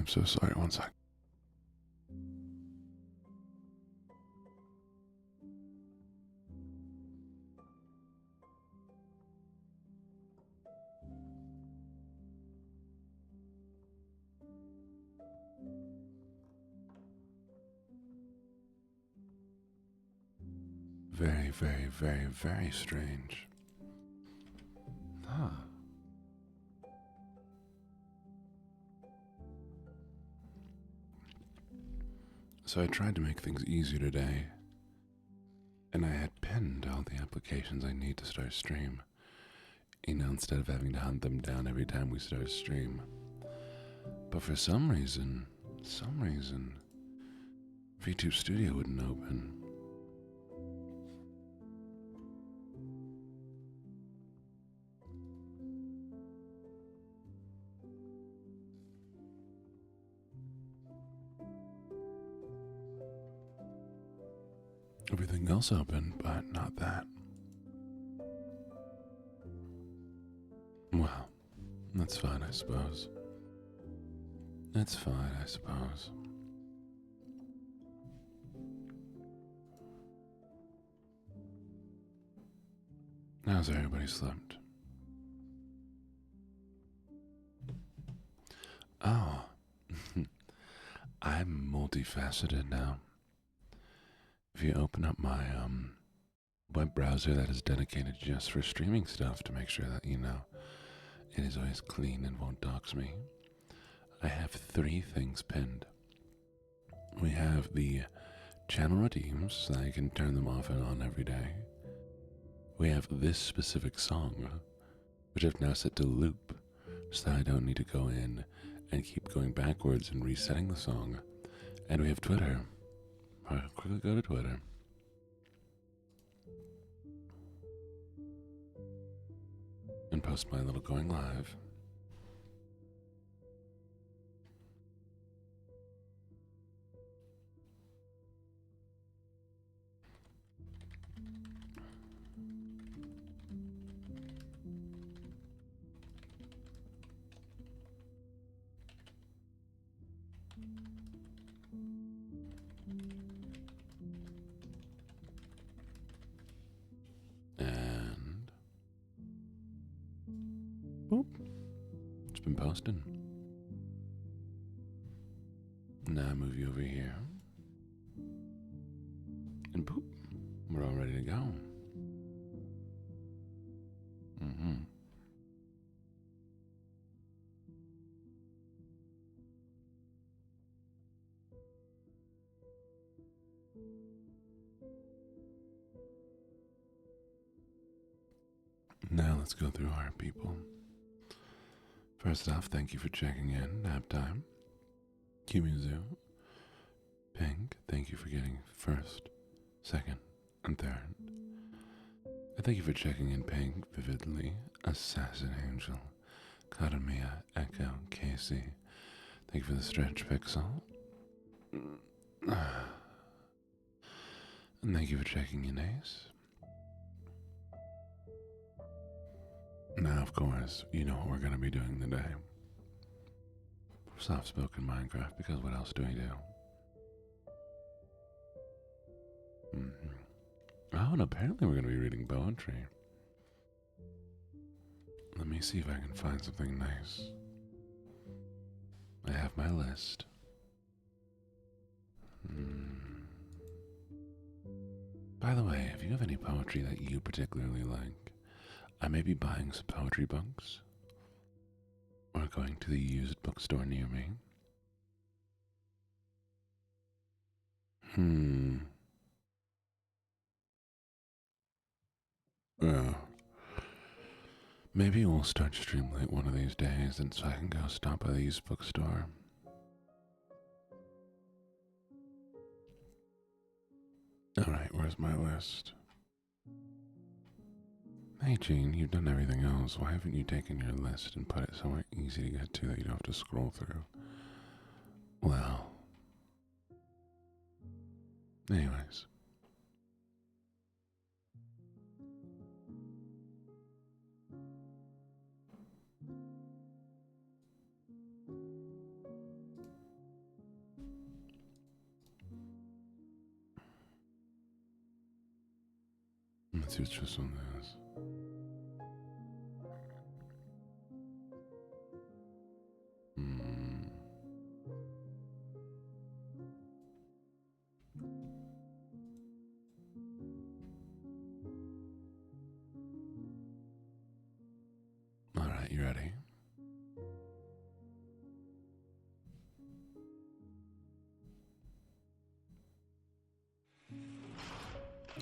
I'm so sorry. One sec. Very, very, very, very strange. Huh. So I tried to make things easier today, and I had pinned all the applications I need to start a stream. Instead of having to hunt them down every time we start a stream. But for some reason, VTube Studio wouldn't open. Everything else opened, but not that. Well, that's fine, I suppose. That's fine, I suppose. How's everybody slept? Oh, I'm multifaceted now. If you open up my web browser that is dedicated just for streaming stuff to make sure that, it is always clean and won't dox me, I have 3 things pinned. We have the channel redeems, so that I can turn them off and on every day. We have this specific song, which I've now set to loop, so that I don't need to go in and keep going backwards and resetting the song. And we have Twitter. I'll quickly go to Twitter. And post my little going live. And boop. It's been posted. Now I move you over here. And boop. We're all ready to go. Now let's go through our people. First off, thank you for checking in. Nap time. Kimizu. Pink, thank you for getting first, second, and third. And thank you for checking in, Pink, Vividly, Assassin Angel, Katamia, Echo, Casey. Thank you for the stretch, Pixel. And thank you for checking in, Ace. Now, of course, you know what we're going to be doing today. Soft-spoken Minecraft, because what else do we do? Oh, and apparently we're going to be reading poetry. Let me see if I can find something nice. I have my list. By the way, if you have any poetry that you particularly like, I may be buying some poetry books or going to the used bookstore near me. Oh. Maybe we'll start stream late one of these days, and so I can go stop by the used bookstore. Alright, where's my list? Hey Gene, you've done everything else. Why haven't you taken your list and put it somewhere easy to get to that you don't have to scroll through? Well. Anyways. see what's this one is. Alright, you ready?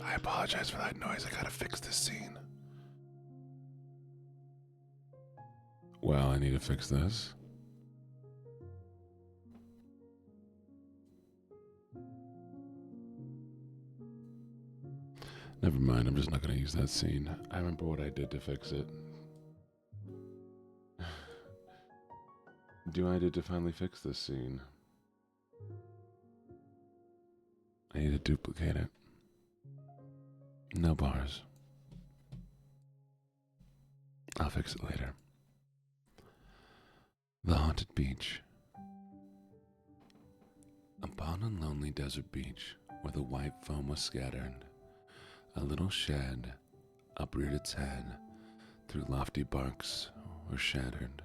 I apologize for that noise. I gotta fix this scene. Well, I need to fix this. Never mind, I'm just not gonna use that scene. I remember what I did to fix it. Do I did to finally fix this scene? I need to duplicate it. No bars. I'll fix it later. The haunted beach. Upon a lonely desert beach where the white foam was scattered, a little shed upreared its head through lofty barks were shattered.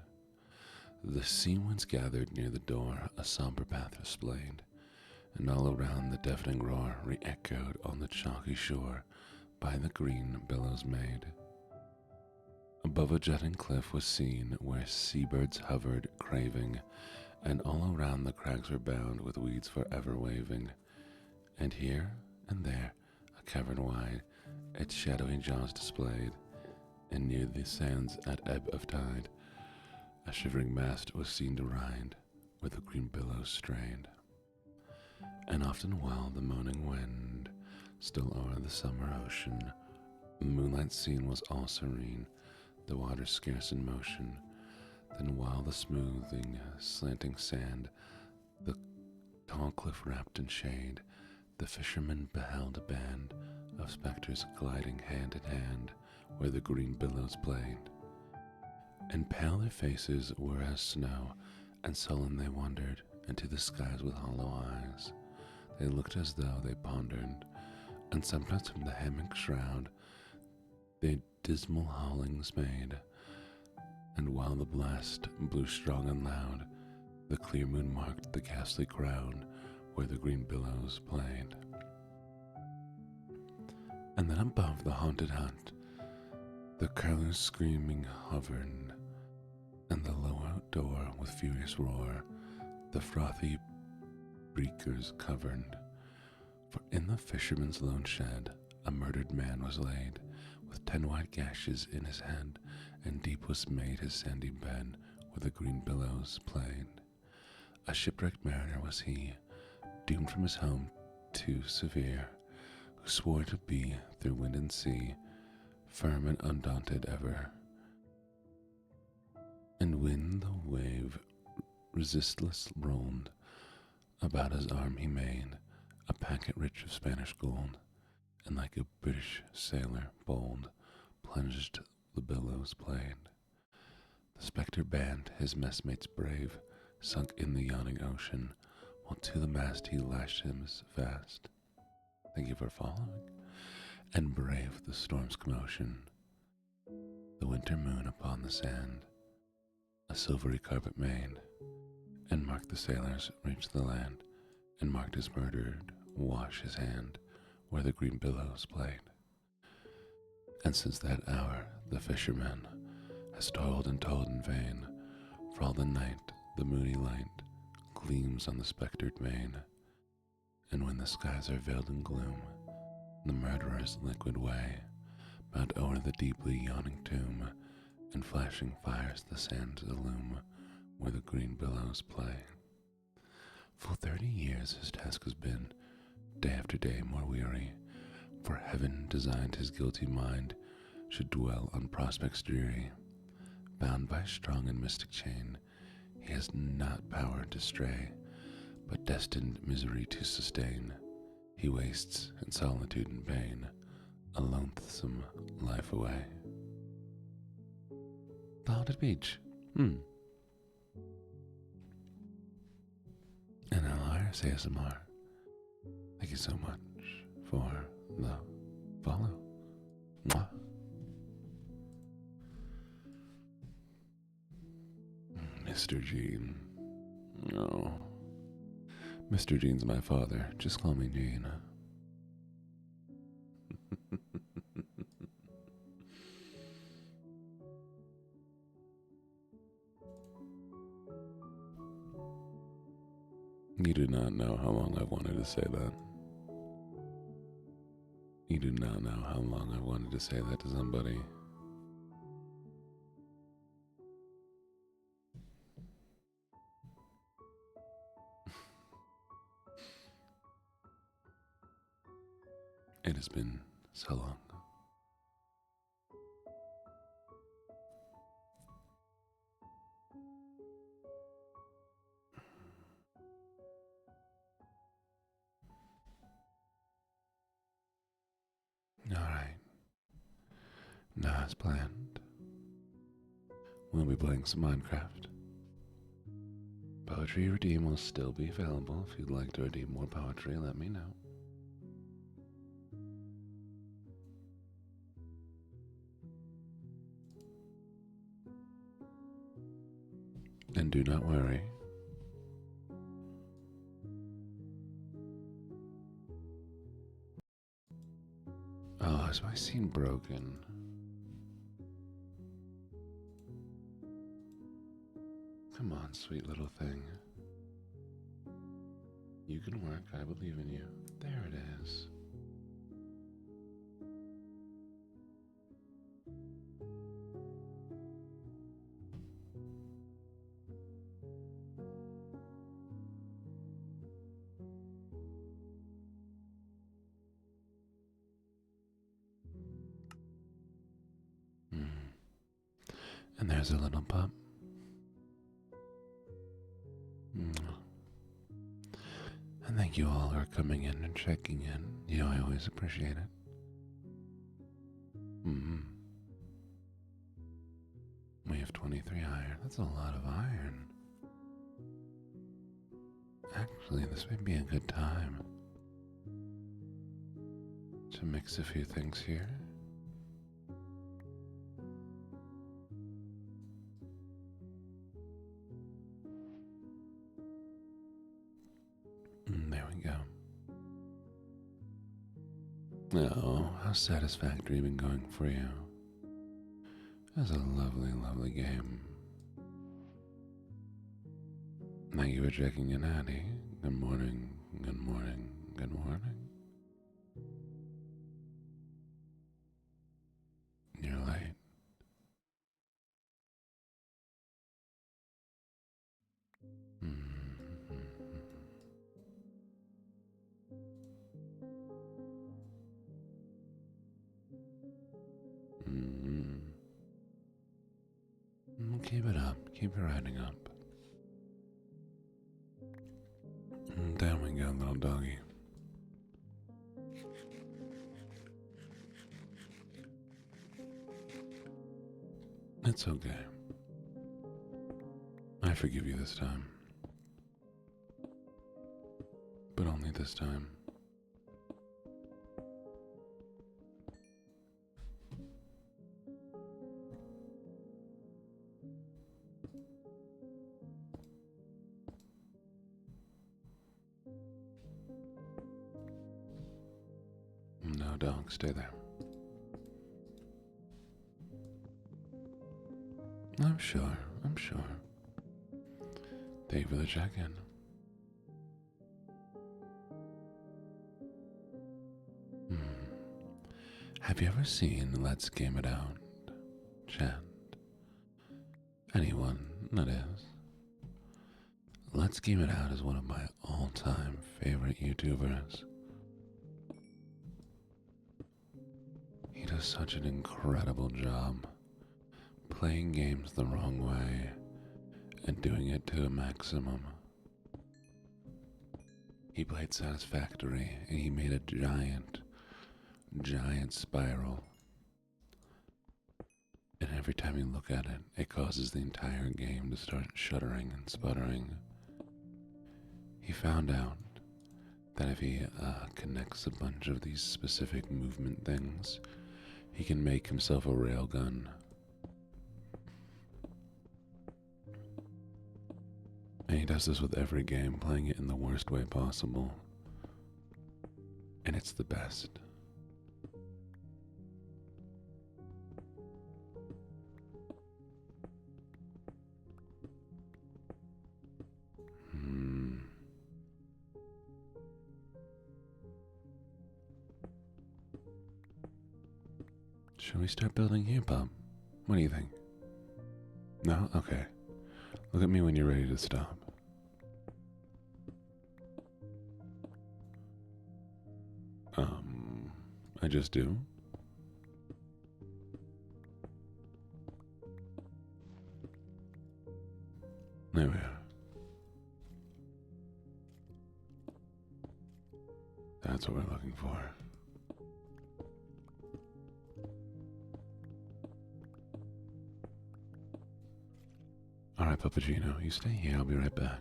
The sea winds gathered near the door, a somber path displayed, and all around the deafening roar re-echoed on the chalky shore by the green billows made. Above a jutting cliff was seen where seabirds hovered craving, and all around the crags were bound with weeds forever waving, and here and there a cavern wide its shadowy jaws displayed, and near the sands at ebb of tide a shivering mast was seen to ride where the green billows strained. And often while the moaning wind still o'er the summer ocean, the moonlight scene was all serene, the water scarce in motion. Then while the smoothing, slanting sand, the tall cliff wrapped in shade, the fishermen beheld a band of spectres gliding hand in hand where the green billows played. And pale their faces were as snow, and sullen they wandered into the skies with hollow eyes. They looked as though they pondered, and sometimes from the hammock shroud they dismal howlings made. And while the blast blew strong and loud, the clear moon marked the ghastly crowd where the green billows played. And then above the haunted hut, the curlews screaming hovered, and the low outdoor with furious roar the frothy breakers covered. For in the fisherman's lone shed a murdered man was laid, with 10 wide gashes in his head, and deep was made his sandy bed where the green billows played. A shipwrecked mariner was he, doomed from his home too severe, who swore to be through wind and sea firm and undaunted ever. And when the wave resistless rolled, about his arm he made a packet rich of Spanish gold, and like a British sailor bold plunged the billows played. The spectre band his messmates brave sunk in the yawning ocean, while to the mast he lashed him fast. Thank you for following. And brave the storm's commotion. The winter moon upon the sand a silvery carpet made, and marked the sailors reach the land, and marked his murdered wash his hand where the green billows played. And since that hour the fisherman has toiled and toiled in vain, for all the night the moony light gleams on the spectred main, and when the skies are veiled in gloom, the murderer's liquid way mount o'er the deeply yawning tomb, and flashing fires the sands illume where the green billows play. Full 30 years his task has been, day after day more weary, for heaven designed his guilty mind should dwell on prospects dreary. Bound by strong and mystic chain, he has not power to stray, but destined misery to sustain. He wastes in solitude and pain a loathsome life away. The Haunted Beach. And LRS ASMR. Thank you so much for the follow. Mwah. Mr. Gene. No. Mr. Gene's my father. Just call me Gene. You do not know how long I've wanted to say that. You do not know how long I've wanted to say that to somebody. It has been so long. Alright. Now, as planned, we'll be playing some Minecraft. Poetry Redeem will still be available. If you'd like to redeem more poetry, let me know. And do not worry. Oh, is my scene broken? Come on, sweet little thing. You can work, I believe in you. There it is. And there's a little pup. And thank you all for coming in and checking in. You know, I always appreciate it. We have 23 iron. That's a lot of iron. Actually, this may be a good time to mix a few things here. There we go. Oh, how's Satisfactory been going for you? That's a lovely, lovely game. Thank you for checking in, Addie. Good morning, good morning, good morning. You're late. Keep it up. Keep it riding up. Down we go, little doggy. It's okay. I forgive you this time. But only this time. No, dog, stay there. I'm sure. Thank you for the check-in. Have you ever seen Let's Game It Out? Chat. Anyone, that is. Let's Game It Out is one of my all-time favorite YouTubers. He does such an incredible job playing games the wrong way and doing it to a maximum. He played Satisfactory and he made a giant spiral. And every time you look at it, it causes the entire game to start shuddering and sputtering. He found out that if he connects a bunch of these specific movement things, he can make himself a railgun. And he does this with every game, playing it in the worst way possible. And it's the best. Shall we start building here, Bob? What do you think? No? Okay. Look at me when you're ready to stop. I just do. There we are. That's what we're looking for. Alright, Papagino, you stay here, I'll be right back.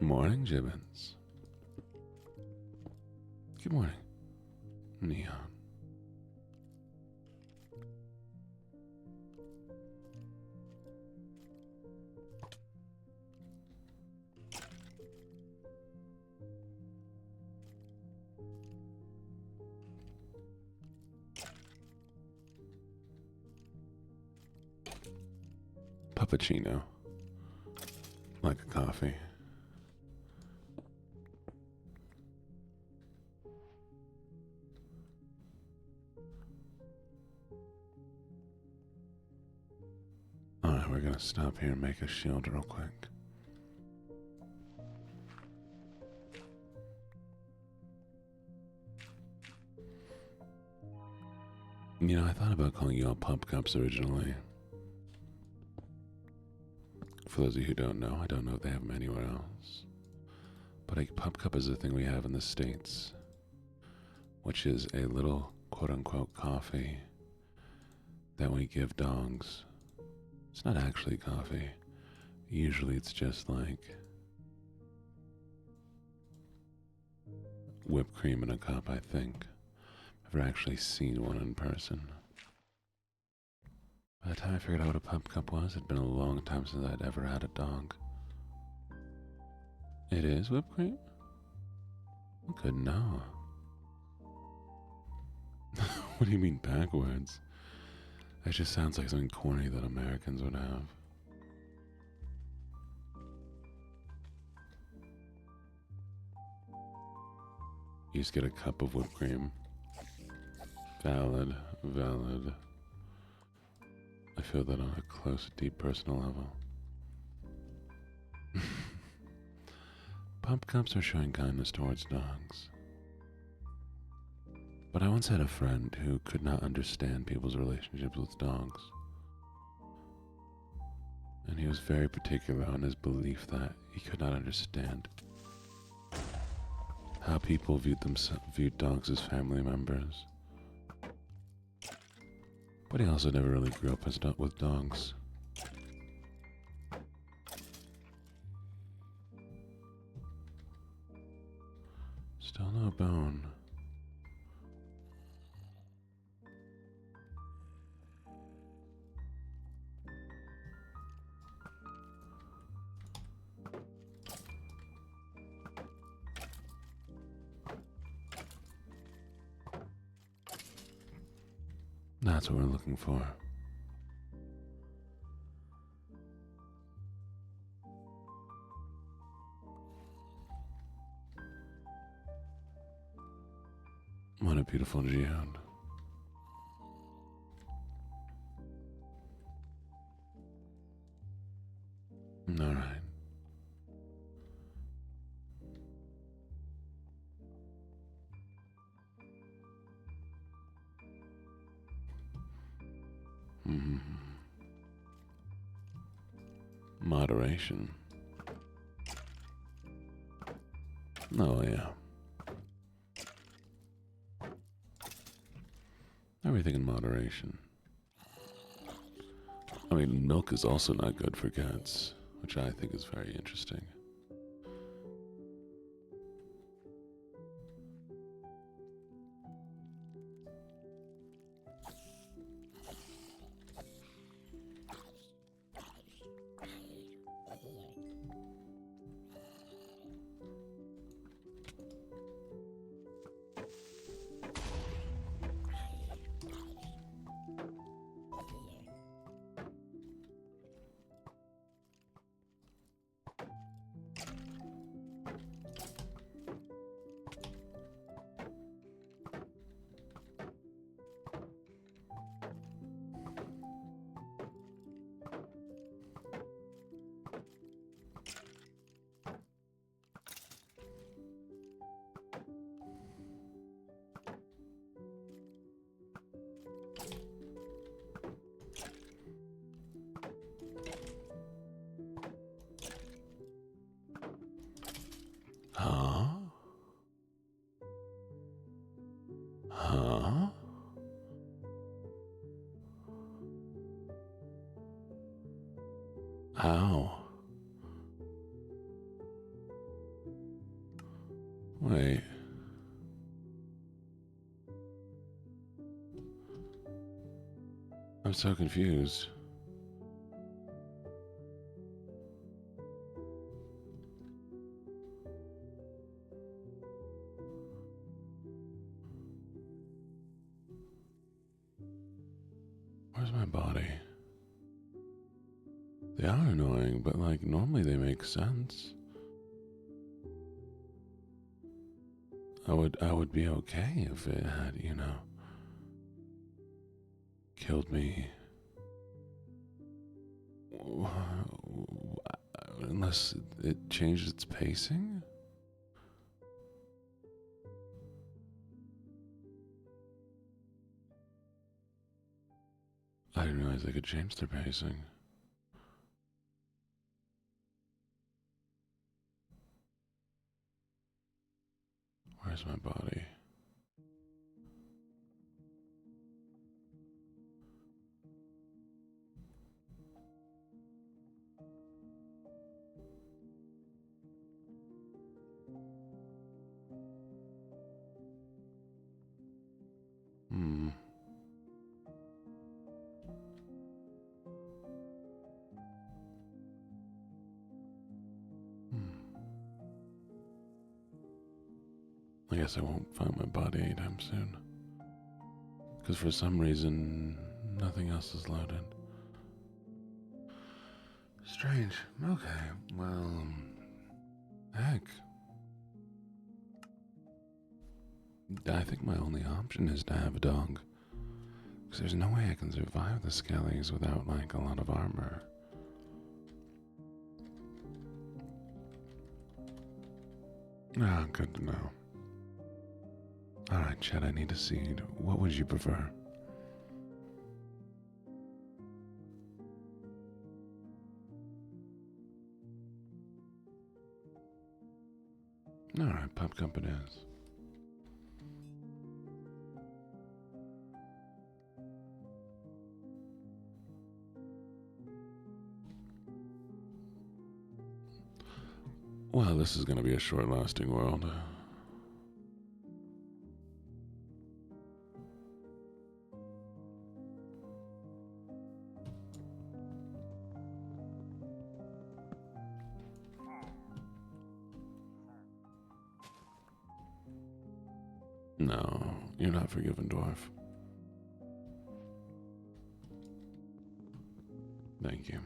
Morning, Gibbons. Good morning, Neon. Puppuccino. Like a coffee. Alright, we're gonna stop here and make a shield real quick. You know, I thought about calling you all Pup Cups originally. For those of you who don't know, I don't know if they have them anywhere else. But a Pup Cup is a thing we have in the States, which is a little quote-unquote coffee that we give dogs. It's not actually coffee. Usually it's just like whipped cream in a cup, I think. I've never actually seen one in person. By the time I figured out what a Pup Cup was, it'd been a long time since I'd ever had a dog. It is whipped cream? Good no. What do you mean backwards? That just sounds like something corny that Americans would have. You just get a cup of whipped cream. Valid, valid. I feel that on a close, deep personal level. Pup Cups are showing kindness towards dogs. But I once had a friend who could not understand people's relationships with dogs. And he was very particular on his belief that he could not understand how people viewed dogs as family members. But he also never really grew up with dogs. Still no bone. That's what we're looking for. What a beautiful geode. All right. Moderation. Oh, yeah. Everything in moderation. I mean, milk is also not good for cats, which I think is very interesting. Ow. Wait. I'm so confused. Where's my body? They are annoying, but like normally they make sense. I would be okay if it had, killed me. Unless it changed its pacing? I didn't realize they could change their pacing. Where's my body? Hmm. I guess I won't find my body anytime soon. Because for some reason, nothing else is loaded. Strange. Okay, well, heck. I think my only option is to have a dog. Because there's no way I can survive the skellies without, like, a lot of armor. Ah, good to know. Alright, Chet, I need a seed. What would you prefer? Alright, Pup Cup it is. Well, this is going to be a short-lasting world. No, you're not forgiven, dwarf. Thank you.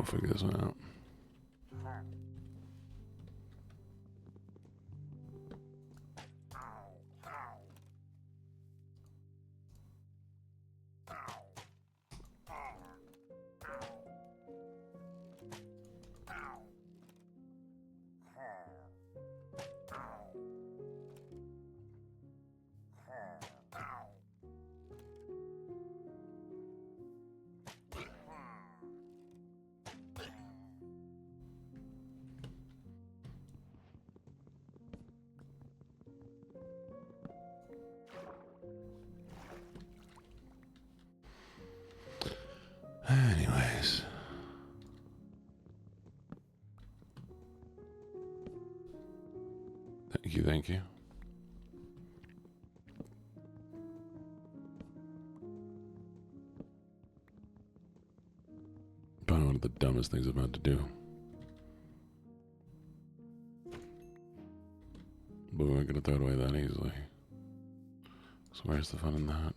figure this one out. Anyways. Thank you. Probably one of the dumbest things I'm about to do. But we weren't gonna throw it away that easily. So where's the fun in that?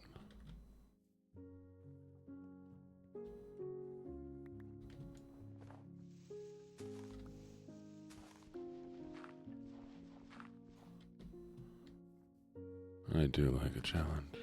I do like a challenge.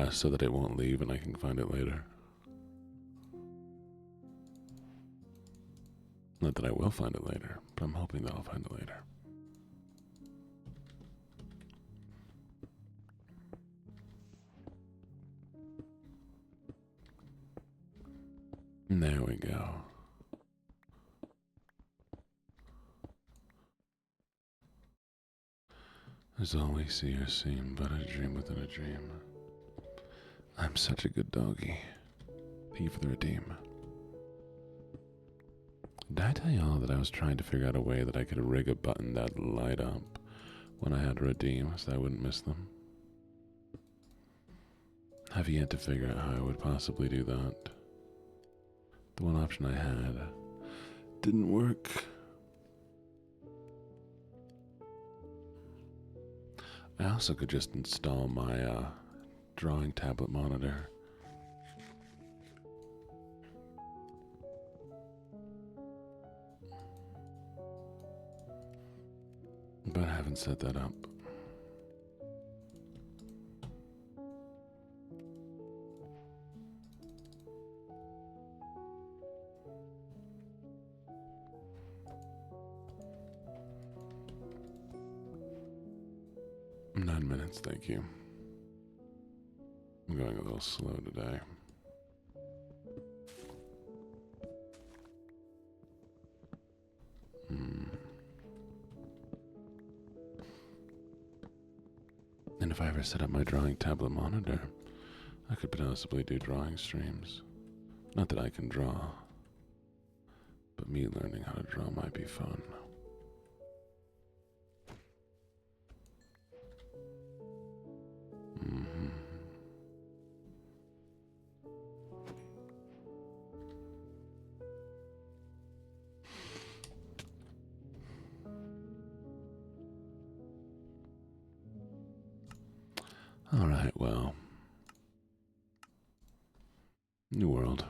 So that it won't leave and I can find it later. Not that I will find it later, but I'm hoping that I'll find it later. There we go. As all we see or seem but a dream within a dream. I'm such a good doggy. Thank you for the redeem. Did I tell y'all that I was trying to figure out a way that I could rig a button that'd light up when I had to redeem so I wouldn't miss them? Have yet to figure out how I would possibly do that. The one option I had didn't work. I also could just install my drawing tablet monitor. But I haven't set that up. Nine minutes, thank you. I'm going a little slow today. And if I ever set up my drawing tablet monitor, I could possibly do drawing streams. Not that I can draw, but me learning how to draw might be fun. Alright, well. New world.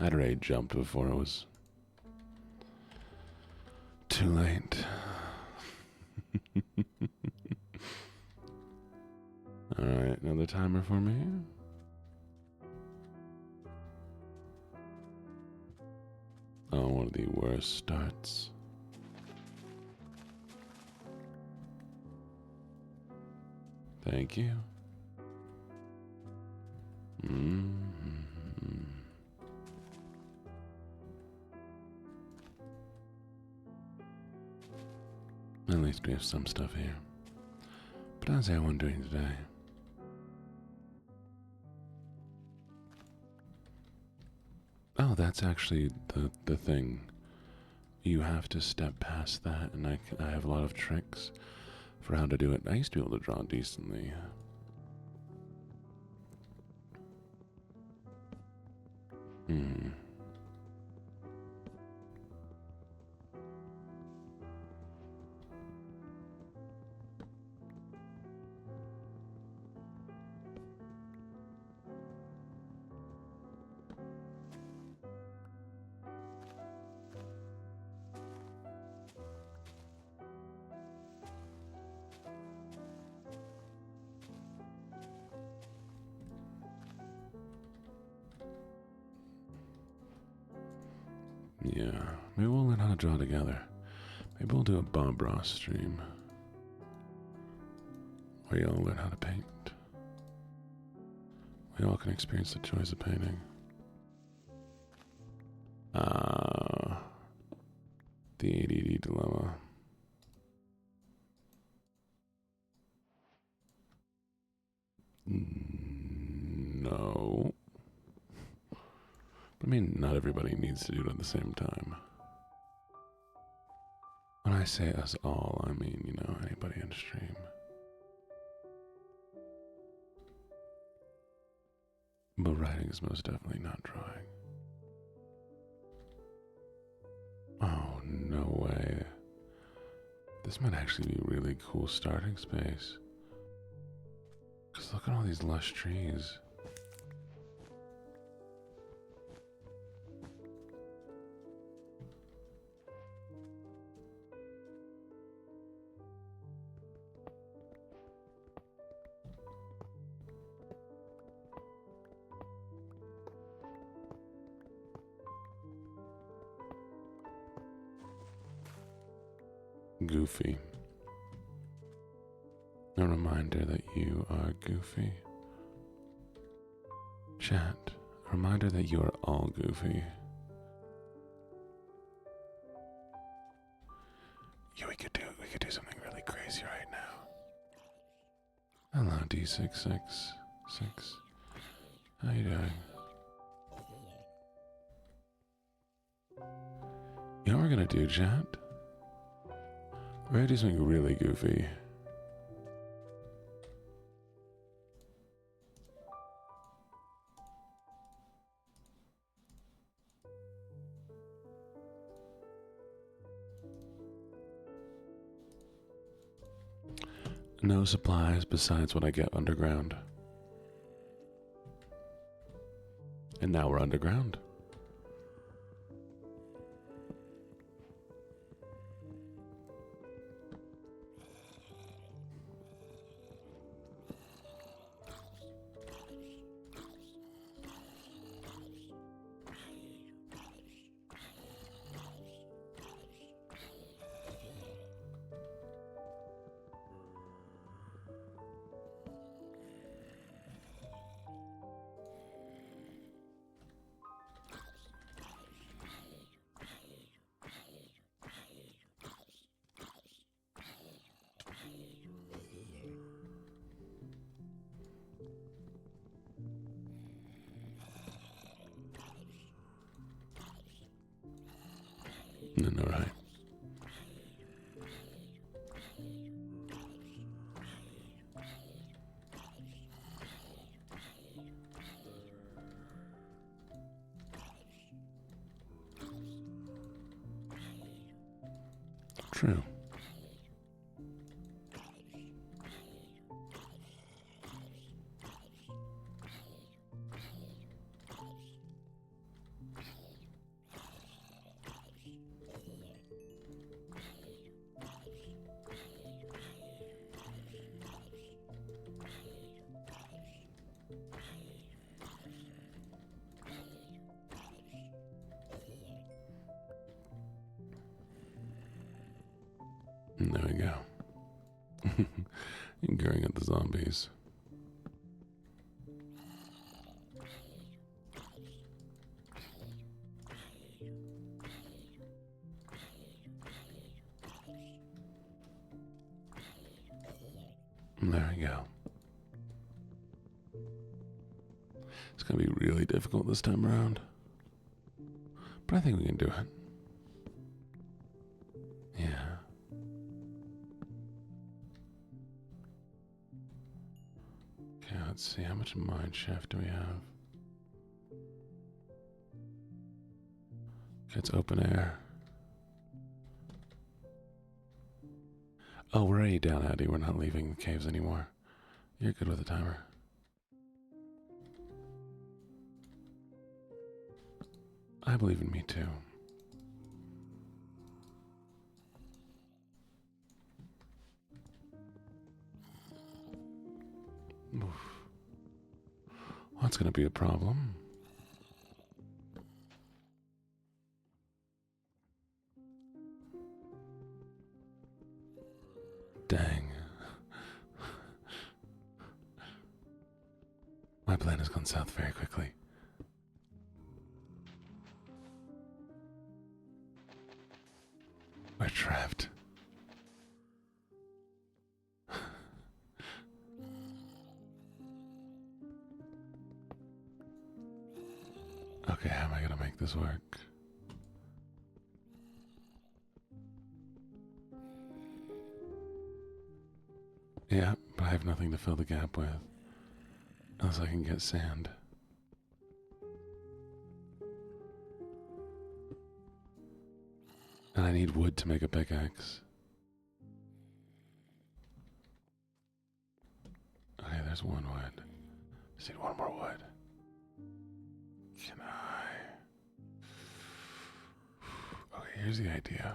I'd already jumped before it was too late. Alright, another timer for me. Oh, one of the worst starts. Thank you. At least we have some stuff here. But how's everyone doing today? Oh, that's actually the thing you have to step past that, and I have a lot of tricks for how to do it. I used to be able to draw decently. Yeah, maybe we'll learn how to draw together. Maybe we'll do a Bob Ross stream where y'all learn how to paint. We all can experience the joys of painting. The ADD dilemma. No. I mean, not everybody needs to do it at the same time. When I say us all, I mean, anybody in stream. But writing is most definitely not drawing. Oh, no way. This might actually be a really cool starting space. Because look at all these lush trees. Goofy. A reminder that you are goofy. Chat, a reminder that you are all goofy. Yeah, we could do something really crazy right now. Hello, D666. How you doing? You know what we're gonna do, chat? We're gonna do something really goofy. No supplies besides what I get underground. And now we're underground. All right. True. There we go. Gearing at the zombies. There we go. It's going to be really difficult this time around. But I think we can do it. Okay, let's see. How much mine shaft do we have? Okay, it's open air. Oh, we're already down, Addy. We're not leaving the caves anymore. You're good with the timer. I believe in me too. Oof. Well, that's going to be a problem. Dang. My plan has gone south very quickly. We're trapped. Okay, how am I gonna make this work? Yeah, but I have nothing to fill the gap with. Unless I can get sand. And I need wood to make a pickaxe. Okay, there's one wood. Just need one more wood. Can I? Okay, here's the idea.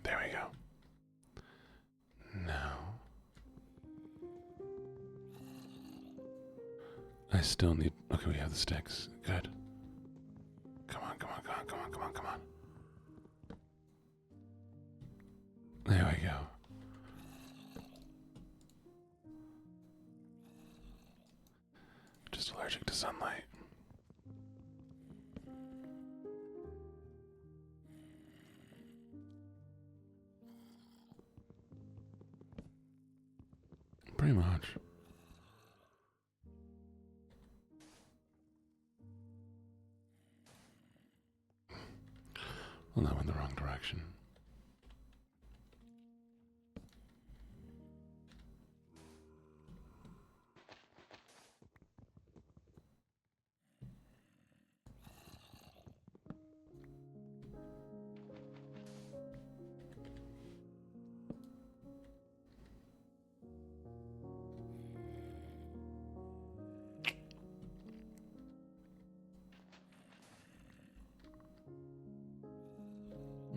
There we go. Now, I still need. Okay, we have the sticks. Good. Come on, come on, come on, come on, come on, come on. There we go. Just allergic to sunlight. Pretty much. Well, now in the wrong direction.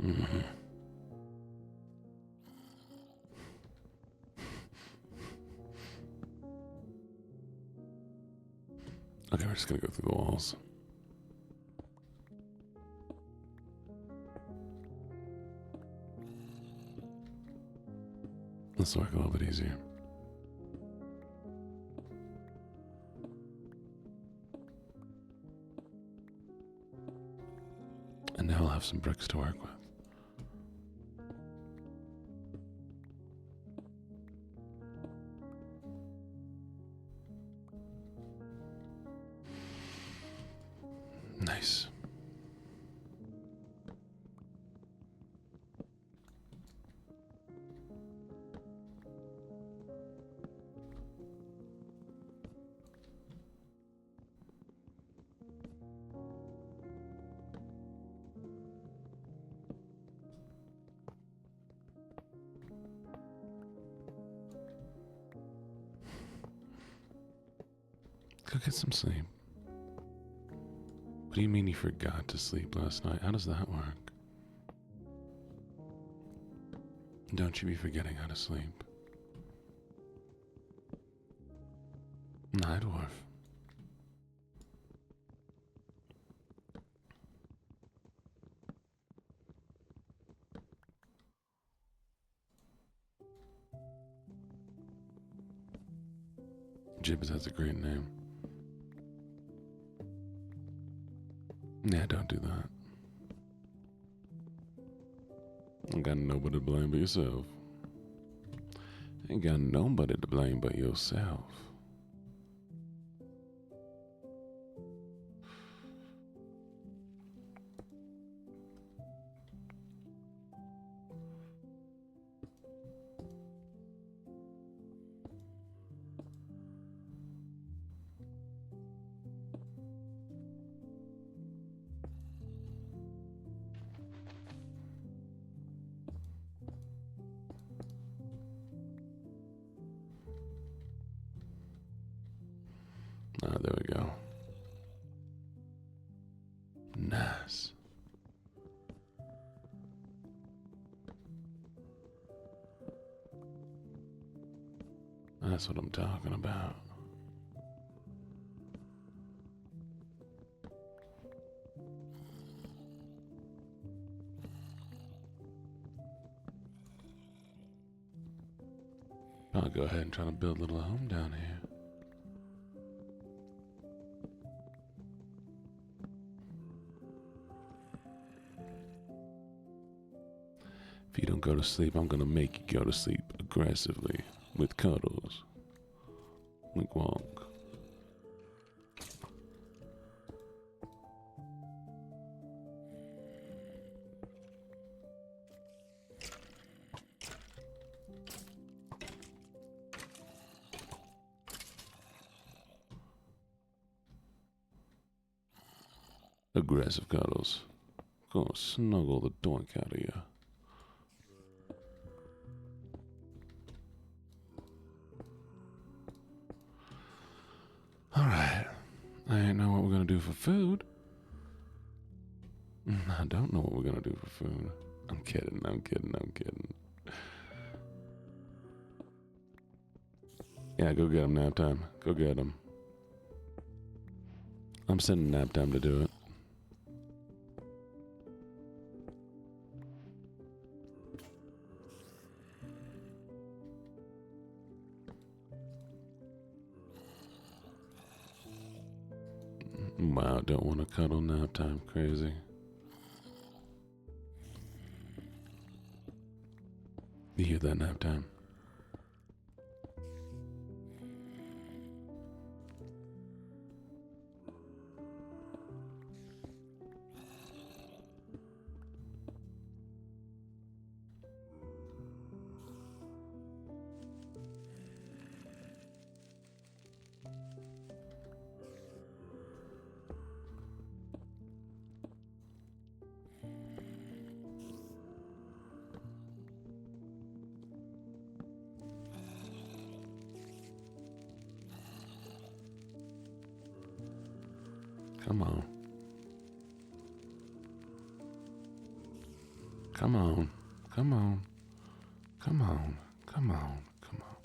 Mm-hmm. Okay, we're just gonna go through the walls. This will work a little bit easier. And now I'll have some bricks to work with. Nice. Go get some sleep. What do you mean you forgot to sleep last night? How does that work? Don't you be forgetting how to sleep. Night dwarf. Jibs has a great name. Yeah, don't do that. I got nobody to blame but yourself. Ain't got nobody to blame but yourself. Ah, there we go. Nice. That's what I'm talking about. I'll go ahead and try to build a little home down here. If you don't go to sleep, I'm gonna make you go to sleep aggressively with cuddles. Wink wonk. Aggressive cuddles. Gonna snuggle the doink out of you. Alright. I ain't know what we're gonna do for food. I don't know what we're gonna do for food. I'm kidding. Yeah, go get him, nap time. Go get him. I'm sending nap time to do it. Wow, don't want to cuddle nap time, crazy. You hear that nap time? Come on. Come on. Come on. Come on. Come on. Come on.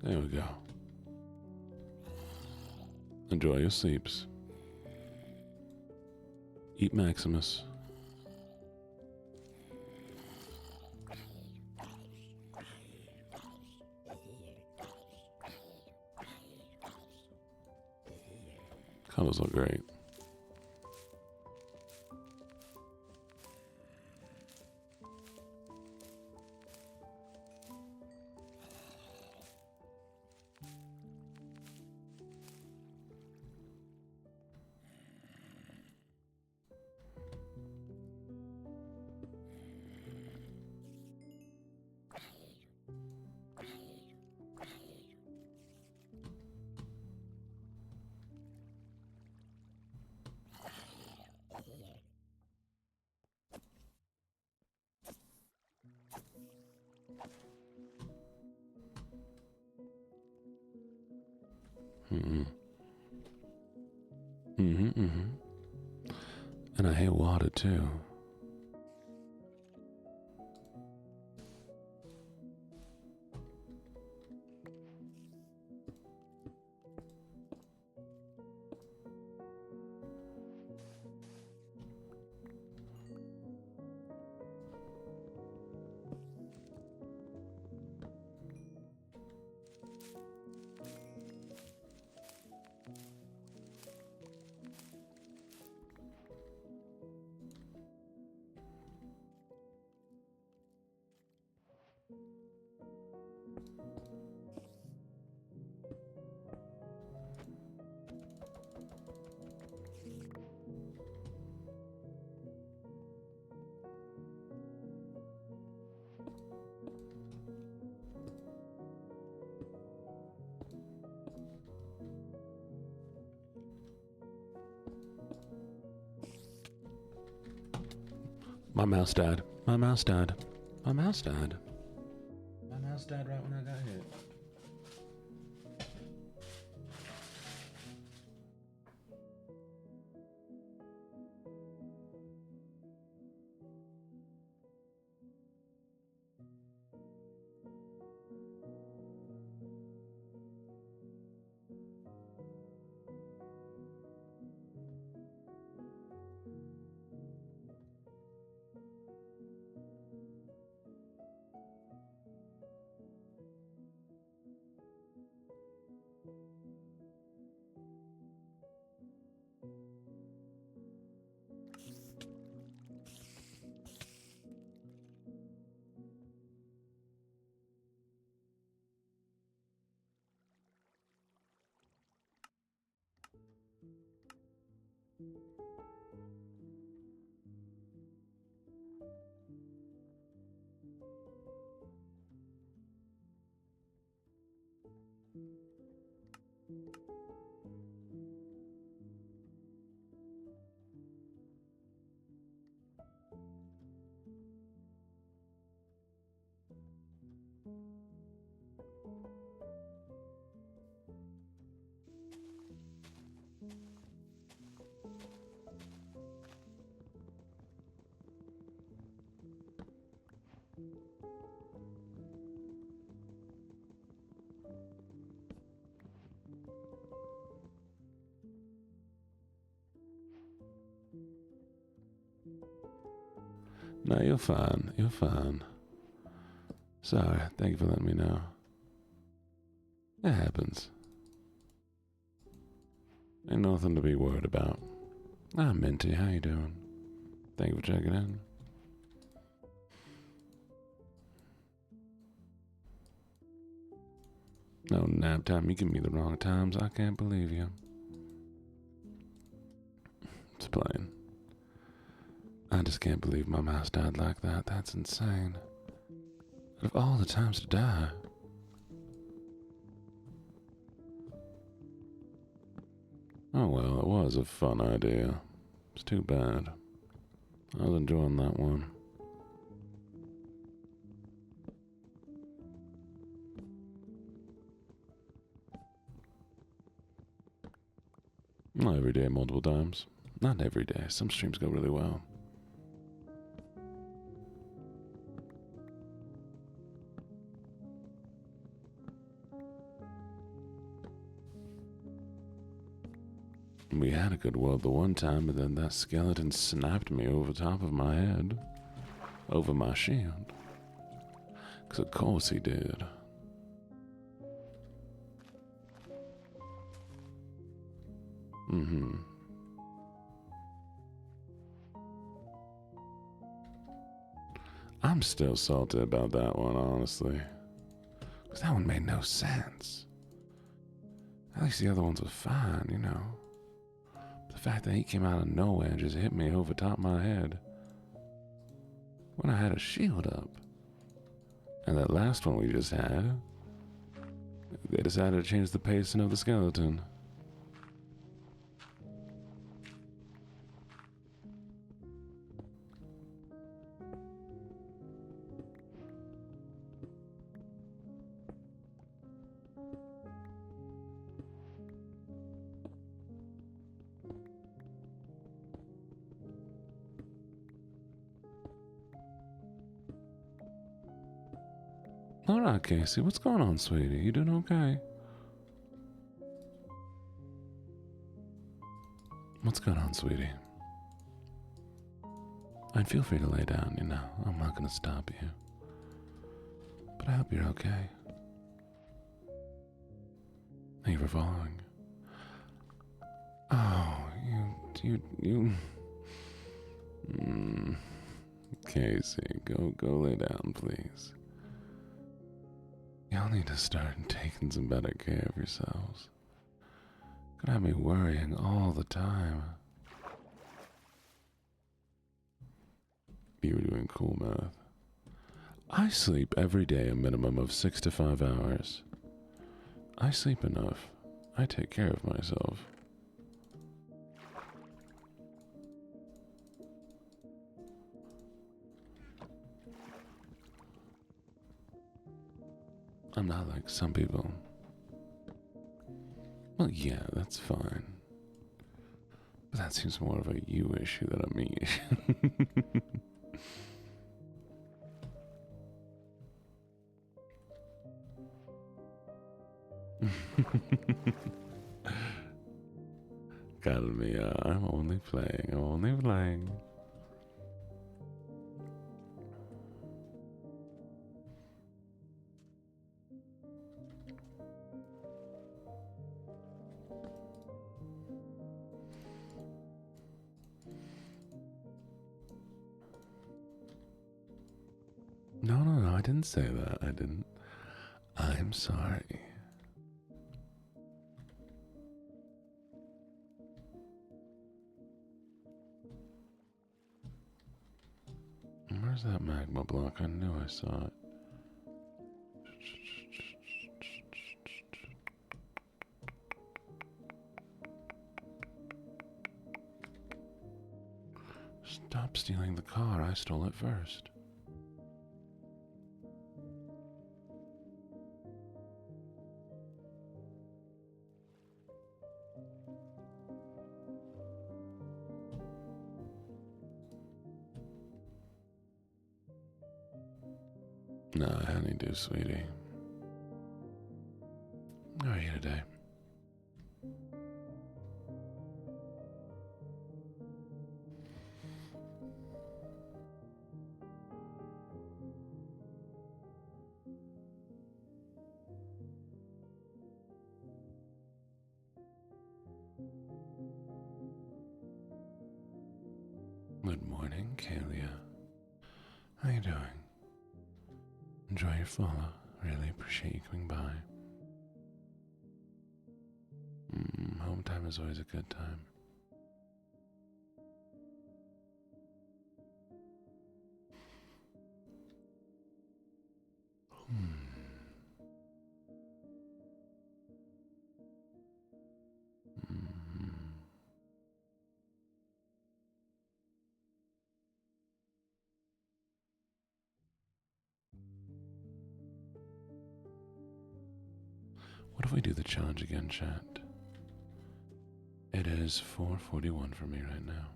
There we go. Enjoy your sleeps. Eat Maximus. Colors look great. And I hate water too. My mouse died. My mouse died. My mouse died. My mouse died right when I got hit. No, you're fine. You're fine. Sorry. Thank you for letting me know. It happens. Ain't nothing to be worried about. I'm Minty. How you doing? Thank you for checking in. No nap time. You give me the wrong times. I can't believe you. It's plain. I just can't believe my mouse died like that. That's insane. Out of all the times to die. Oh well, it was a fun idea. It's too bad. I was enjoying that one. Not every day, multiple times. Not every day. Some streams go really well. We had a good world the one time, but then that skeleton snapped me over top of my head. Over my shield. 'Cause of course he did. Mm-hmm. I'm still salty about that one, honestly. 'Cause that one made no sense. At least the other ones were fine, you know. The fact that he came out of nowhere and just hit me over top of my head when I had a shield up. And that last one we just had, they decided to change the pacing of the skeleton. Alright, Casey, what's going on, sweetie? You doing okay? What's going on, sweetie? And feel free to lay down, you know. I'm not gonna stop you. But I hope you're okay. Thank you for following. Oh, you. Casey, go lay down, please. Y'all need to start taking some better care of yourselves. Gonna have me worrying all the time. You were doing cool math. I sleep every day a minimum of 6 to 5 hours. I sleep enough. I take care of myself. I'm not like some people. Well, yeah, that's fine. But that seems more of a you issue than a me issue. Calmia, I'm only playing, I'm only playing. No, no, no, I didn't say that. I didn't. I'm sorry. Where's that magma block? I knew I saw it. Stop stealing the car. I stole it first. No, honeydew, sweetie. How are you today? Good morning, Kalia. How you doing? Enjoy your follow. Really appreciate you coming by. Home time is always a good time. What if we do the challenge again, chat? It is 4:41 for me right now.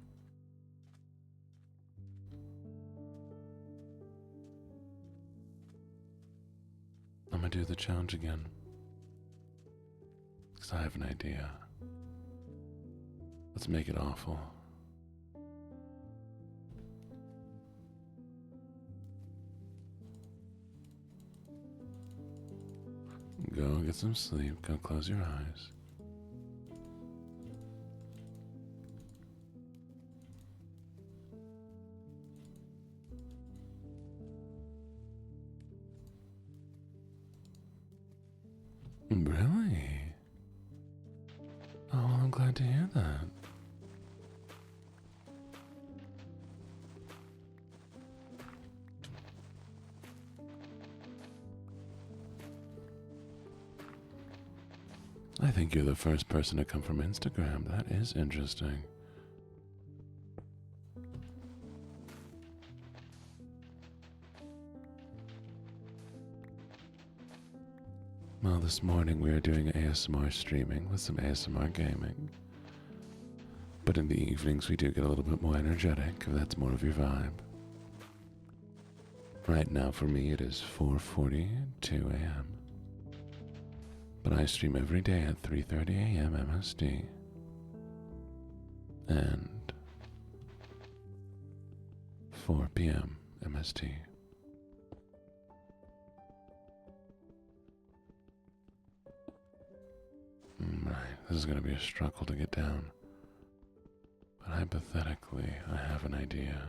I'm gonna do the challenge again. Because I have an idea. Let's make it awful. Go get some sleep. Go close your eyes. Really? Oh, well, I'm glad to hear that. I think you're the first person to come from Instagram. That is interesting. Well, this morning we are doing ASMR streaming with some ASMR gaming. But in the evenings we do get a little bit more energetic if that's more of your vibe. Right now for me it is 4:42 a.m. But I stream every day at 3:30 a.m. MST. And 4 p.m. MST. Right, this is going to be a struggle to get down. But hypothetically, I have an idea.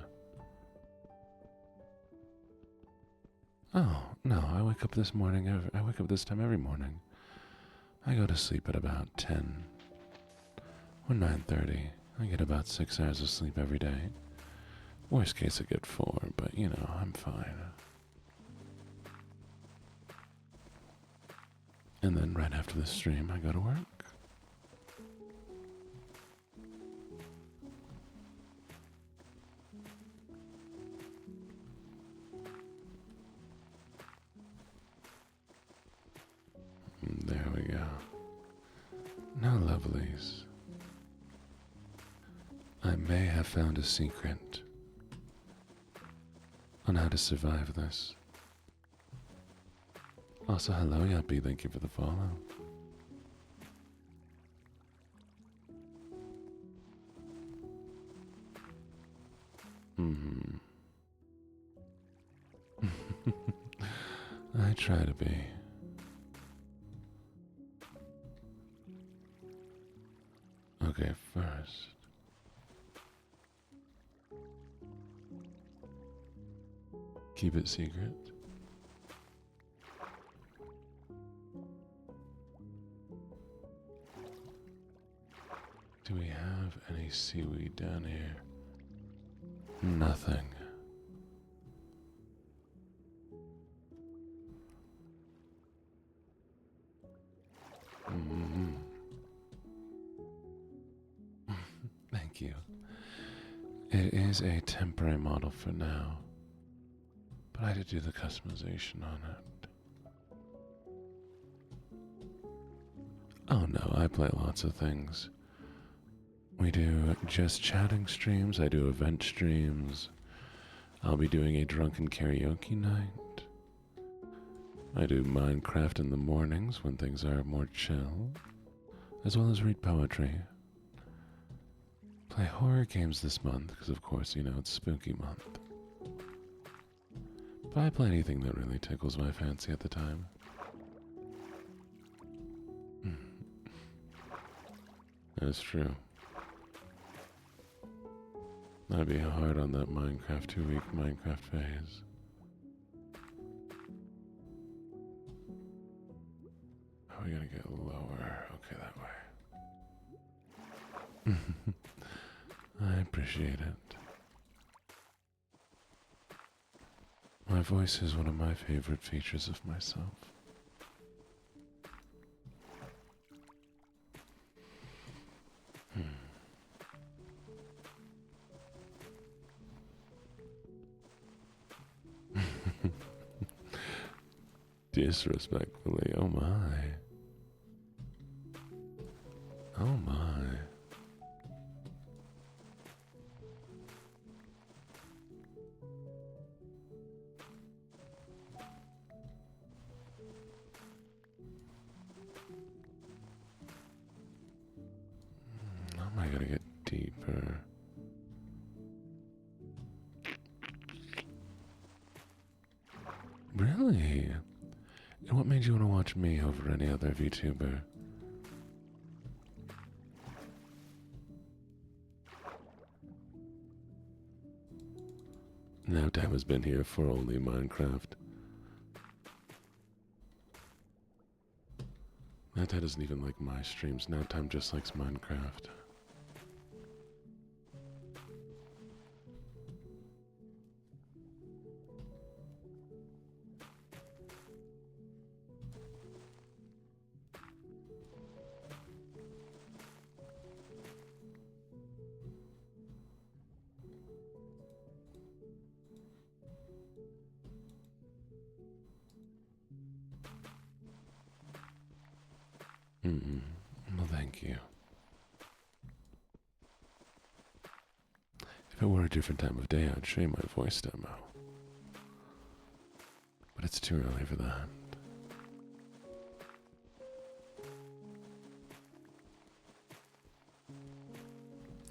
Oh, no, I wake up this morning, I wake up this time every morning. I go to sleep at about 10 or 9:30. I get about 6 hours of sleep every day. Worst case, I get 4, but you know, I'm fine. And then right after the stream, I go to work. lovelies. I may have found a secret on how to survive this. Also, hello, Yuppie, thank you for the follow. I try to be. Okay, first. Keep it secret. Do we have any seaweed down here? Nothing. Thank you. It is a temporary model for now, but I did do the customization on it. Oh no, I play lots of things. We do just chatting streams, I do event streams. I'll be doing a drunken karaoke night. I do Minecraft in the mornings when things are more chill, as well as read poetry. Play horror games this month, because of course, you know, it's spooky month. But I play anything that really tickles my fancy at the time. That's true. I'd be hard on that Minecraft 2-week Minecraft phase. Oh, we gotta get lower. Okay, that way. I appreciate it. My voice is one of my favorite features of myself. Disrespectfully, oh my. Oh my. I gotta get deeper. Really? And what made you want to watch me over any other VTuber? Now Tam has been here for only Minecraft. Now Tam doesn't even like my streams. Now Tam just likes Minecraft. Well, thank you. If it were a different time of day, I'd show you my voice demo. But it's too early for that.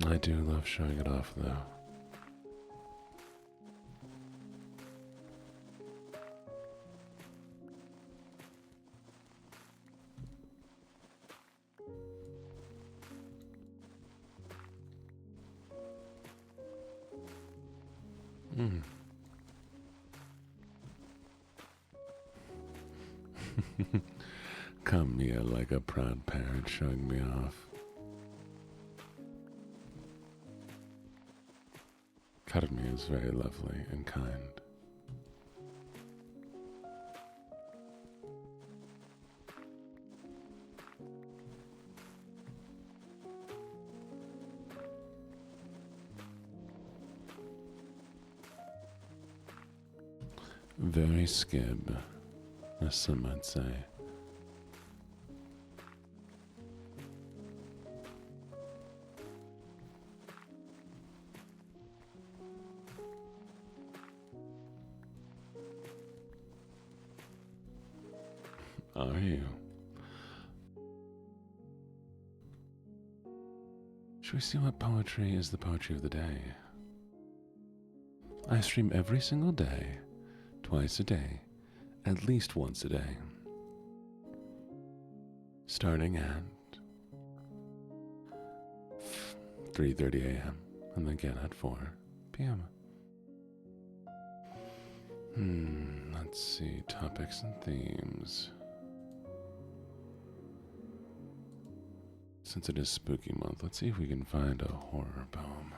I do love showing it off, though. Come here like a proud parent showing me off. Kadmi is very lovely and kind. Very skib, as some might say. Are you? Should we see what poetry is the poetry of the day? I stream every single day, twice a day, at least once a day. Starting at 3:30 a.m. and then again at 4 p.m. Let's see, topics and themes. Since it is spooky month, let's see if we can find a horror poem.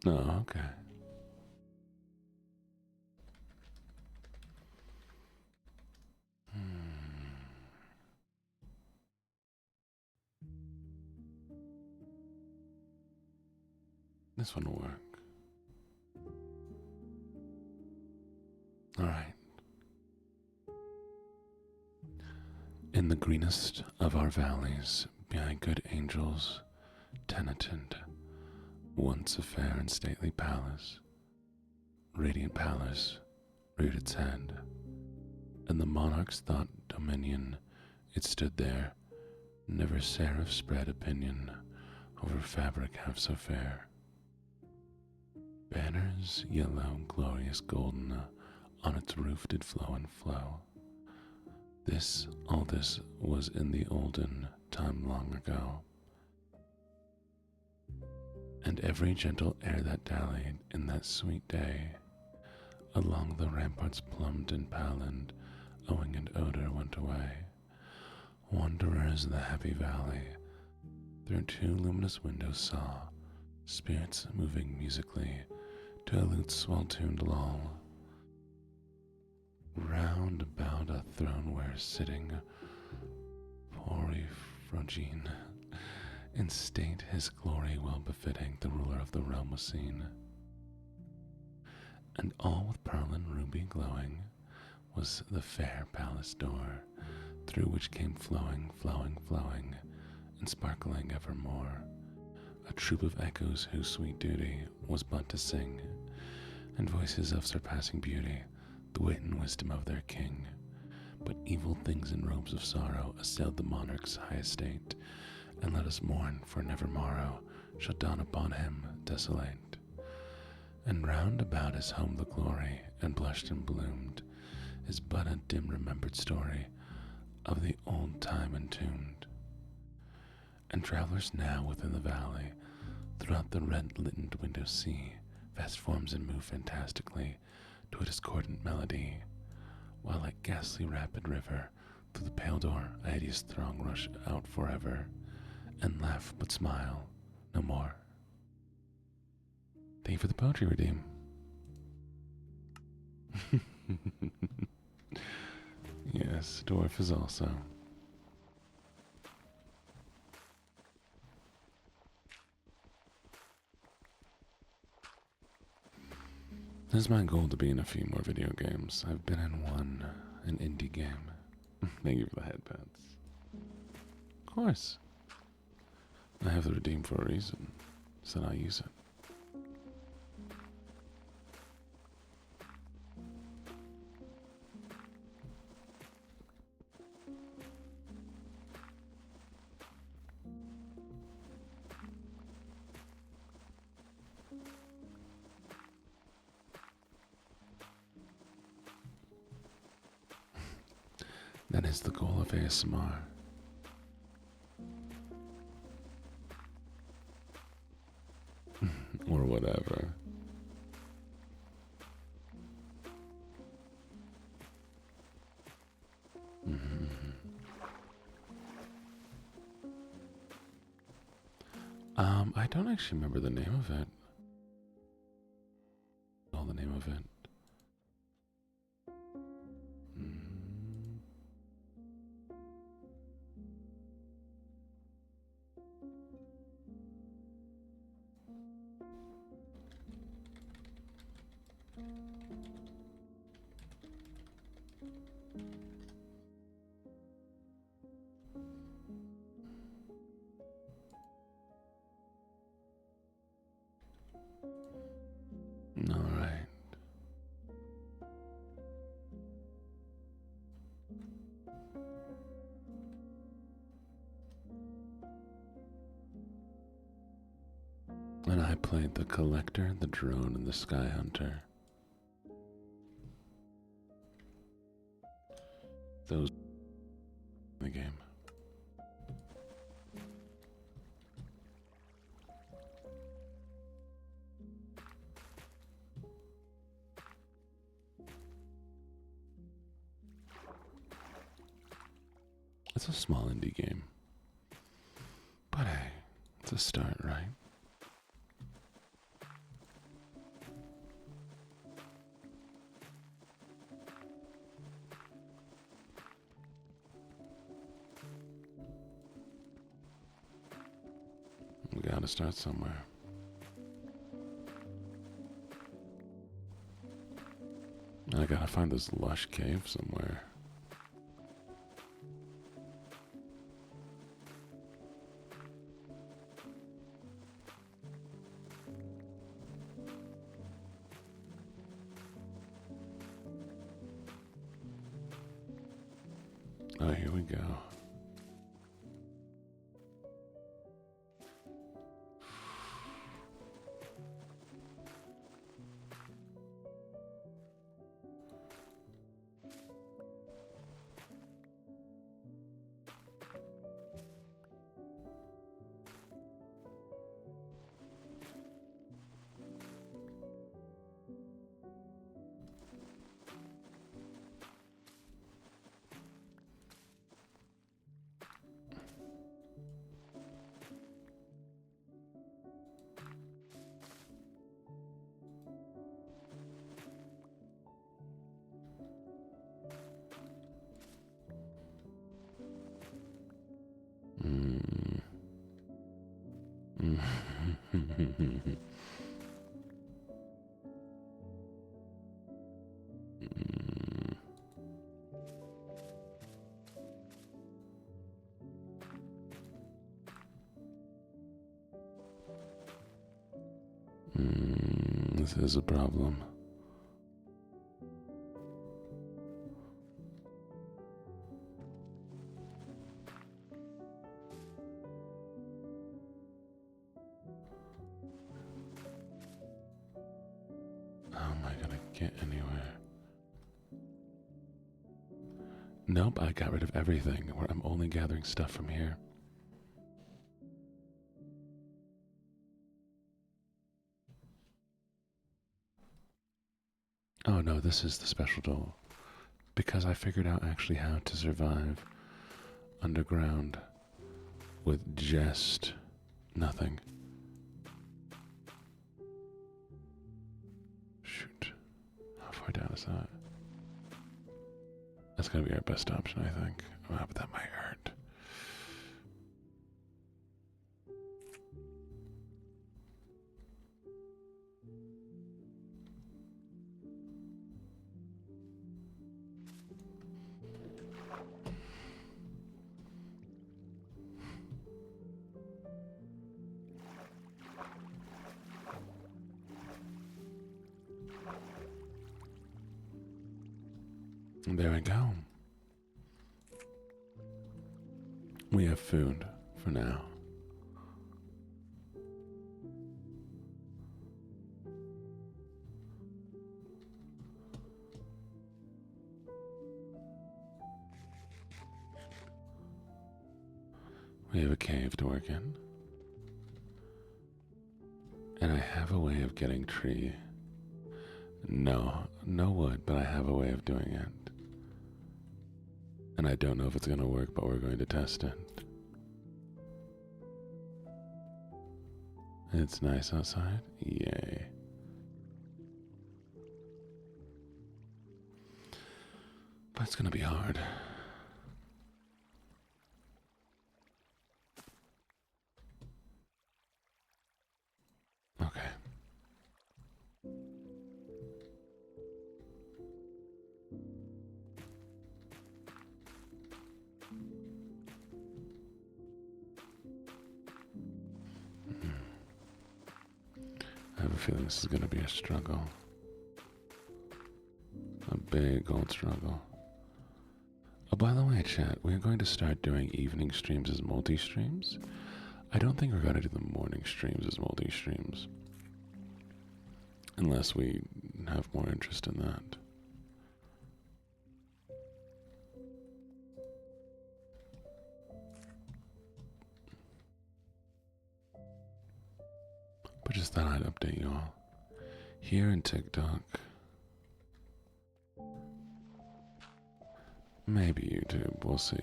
Oh, okay. This one will work. All right. In the greenest of our valleys, behind good angels, tenanted, once a fair and stately palace, radiant palace, reared its head, and the monarch's thought dominion, it stood there, never seraph spread opinion over fabric half so fair. Banners, yellow, glorious, golden, on its roof did flow and flow. All this was in the olden time long ago. And every gentle air that dallied in that sweet day, along the ramparts plumbed and palined, owing and odor went away. Wanderers in the happy valley, through two luminous windows saw, spirits moving musically to a lute's well-tuned lull. Round about a throne where sitting Boyfailure, in state his glory well befitting, the ruler of the realm was seen. And all with pearl and ruby glowing was the fair palace door, through which came flowing, flowing, flowing, and sparkling evermore, a troop of echoes whose sweet duty was but to sing, and voices of surpassing beauty, the wit and wisdom of their king. But evil things in robes of sorrow assailed the monarch's high estate, and let us mourn, for never morrow shall dawn upon him desolate. And round about his home the glory, and blushed and bloomed, is but a dim remembered story of the old time entombed. And travelers now within the valley, throughout the red-lightened windows see vast forms and move fantastically to a discordant melody, while like ghastly rapid river, through the pale door a hideous throng rush out forever, and laugh but smile no more. Thank you for the poetry, Redeem. Yes, dwarf is also. It is my goal to be in a few more video games. I've been in one, an indie game. Thank you for the head pats. Of course. I have the redeem for a reason, so I use it. That is the goal of ASMR. Or whatever. I don't actually remember the name of it. All the name of it. played the Collector, the Drone, and the Sky Hunter. Those in the game. It's a small indie game. But hey, it's a start, right? We gotta start somewhere. I gotta find this lush cave somewhere. Oh, here we go. This is a problem. How am I gonna get anywhere? Nope, I got rid of everything, where I'm only gathering stuff from here. Oh no, this is the special tool. Because I figured out actually how to survive underground with just nothing. Shoot. How far down is that? That's gonna be our best option, I think. Wow, but that might hurt. And there we go. We have food for now. We have a cave to work in. And I have a way of getting tree. No wood, but I have a way of doing it. And I don't know if it's going to work, but we're going to test it. It's nice outside. Yay. But it's going to be hard. Okay. I have a feeling this is going to be a struggle. A big old struggle. Oh, by the way, chat, we're going to start doing evening streams as multi-streams. I don't think we're going to do the morning streams as multi-streams. Unless we have more interest in that. But just thought I'd update you all. Here in TikTok, maybe YouTube, we'll see.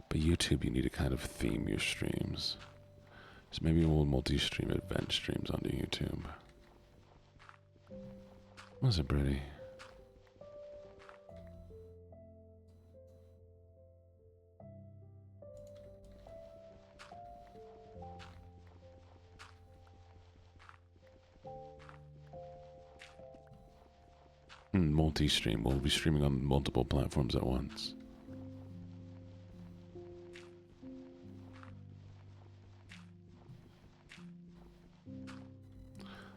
But YouTube, you need to kind of theme your streams. So maybe we'll multi-stream event streams onto YouTube. Was it pretty? Multi-stream. We'll be streaming on multiple platforms at once.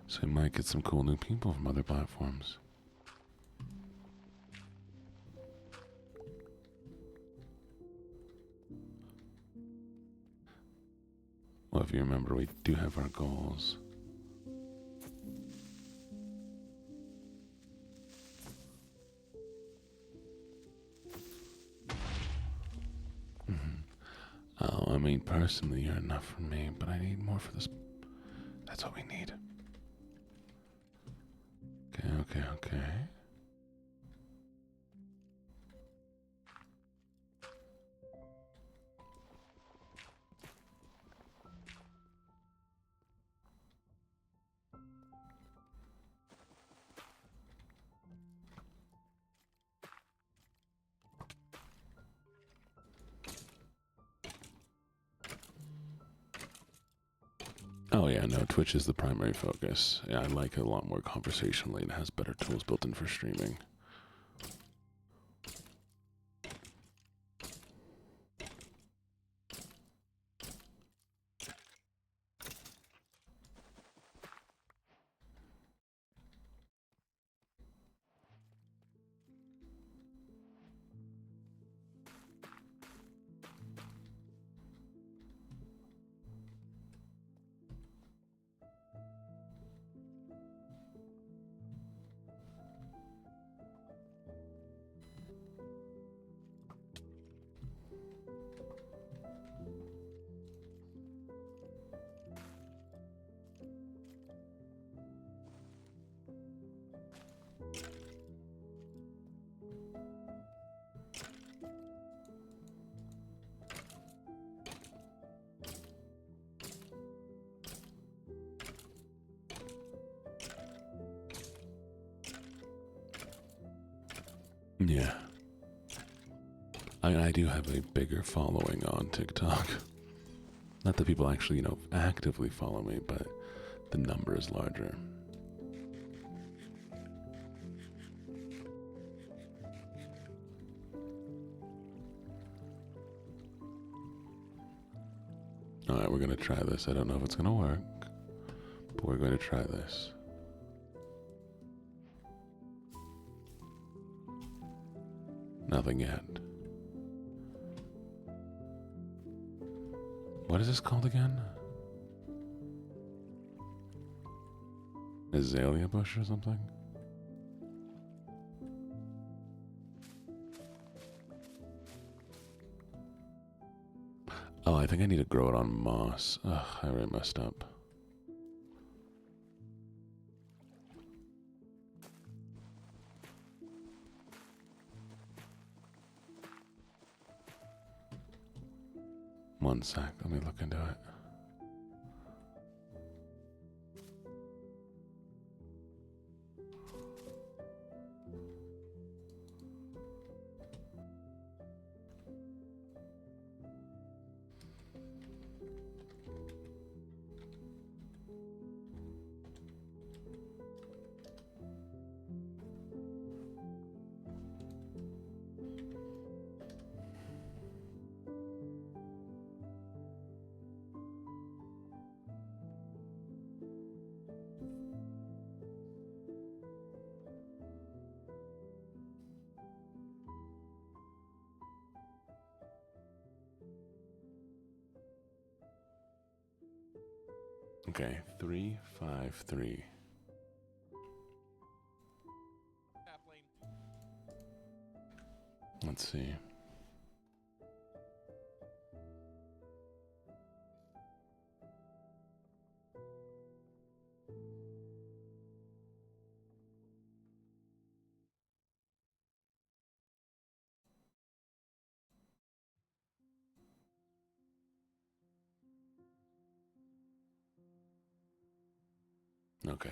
So we might get some cool new people from other platforms. Well, if you remember, we do have our goals. Oh, I mean, personally, you're enough for me, but I need more for this. That's what we need. Okay. Oh yeah, no, Twitch is the primary focus. Yeah, I like it a lot more conversationally and has better tools built in for streaming. Yeah. I do have a bigger following on TikTok. Not that people actually, actively follow me, but the number is larger. Alright, we're gonna try this. I don't know if it's gonna work, but we're going to try this. Nothing yet. What is this called again? Azalea bush or something? Oh, I think I need to grow it on moss. Ugh, I really messed up. One sec, let me look into it. Okay, 353. Let's see. Okay.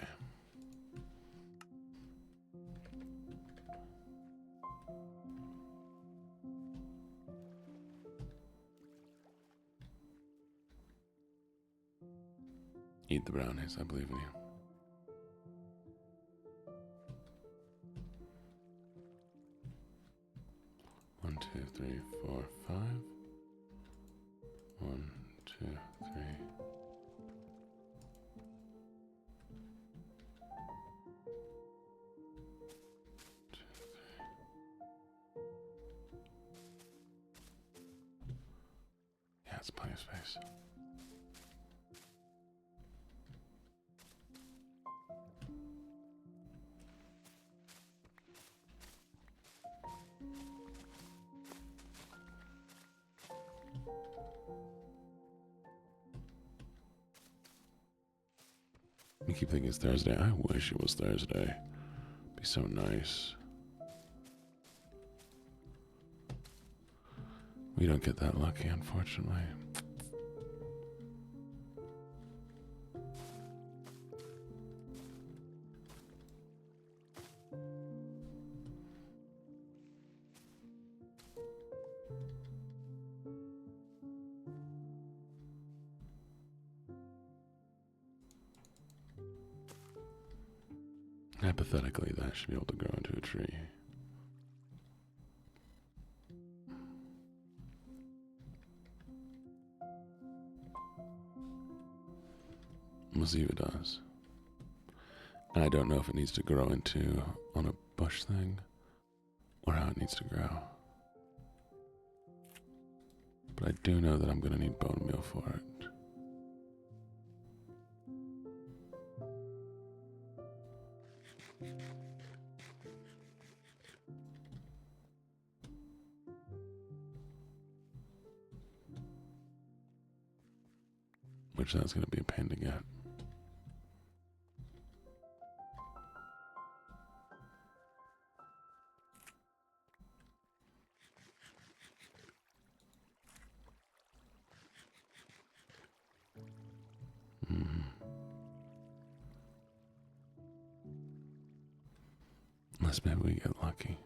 Eat the brownies, I believe in you. One, two, three, four, five. 1, 2, 3. Yeah, it's plenty of space. I keep thinking it's Thursday. I wish it was Thursday. It'd be so nice. We don't get that lucky, unfortunately. Hypothetically, that should be able to grow into a tree. We'll see if it does. I don't know if it needs to grow into on a bush thing or how it needs to grow. But I do know that I'm going to need bone meal for it. Which that's going to be a pain to get. Unless maybe we get lucky.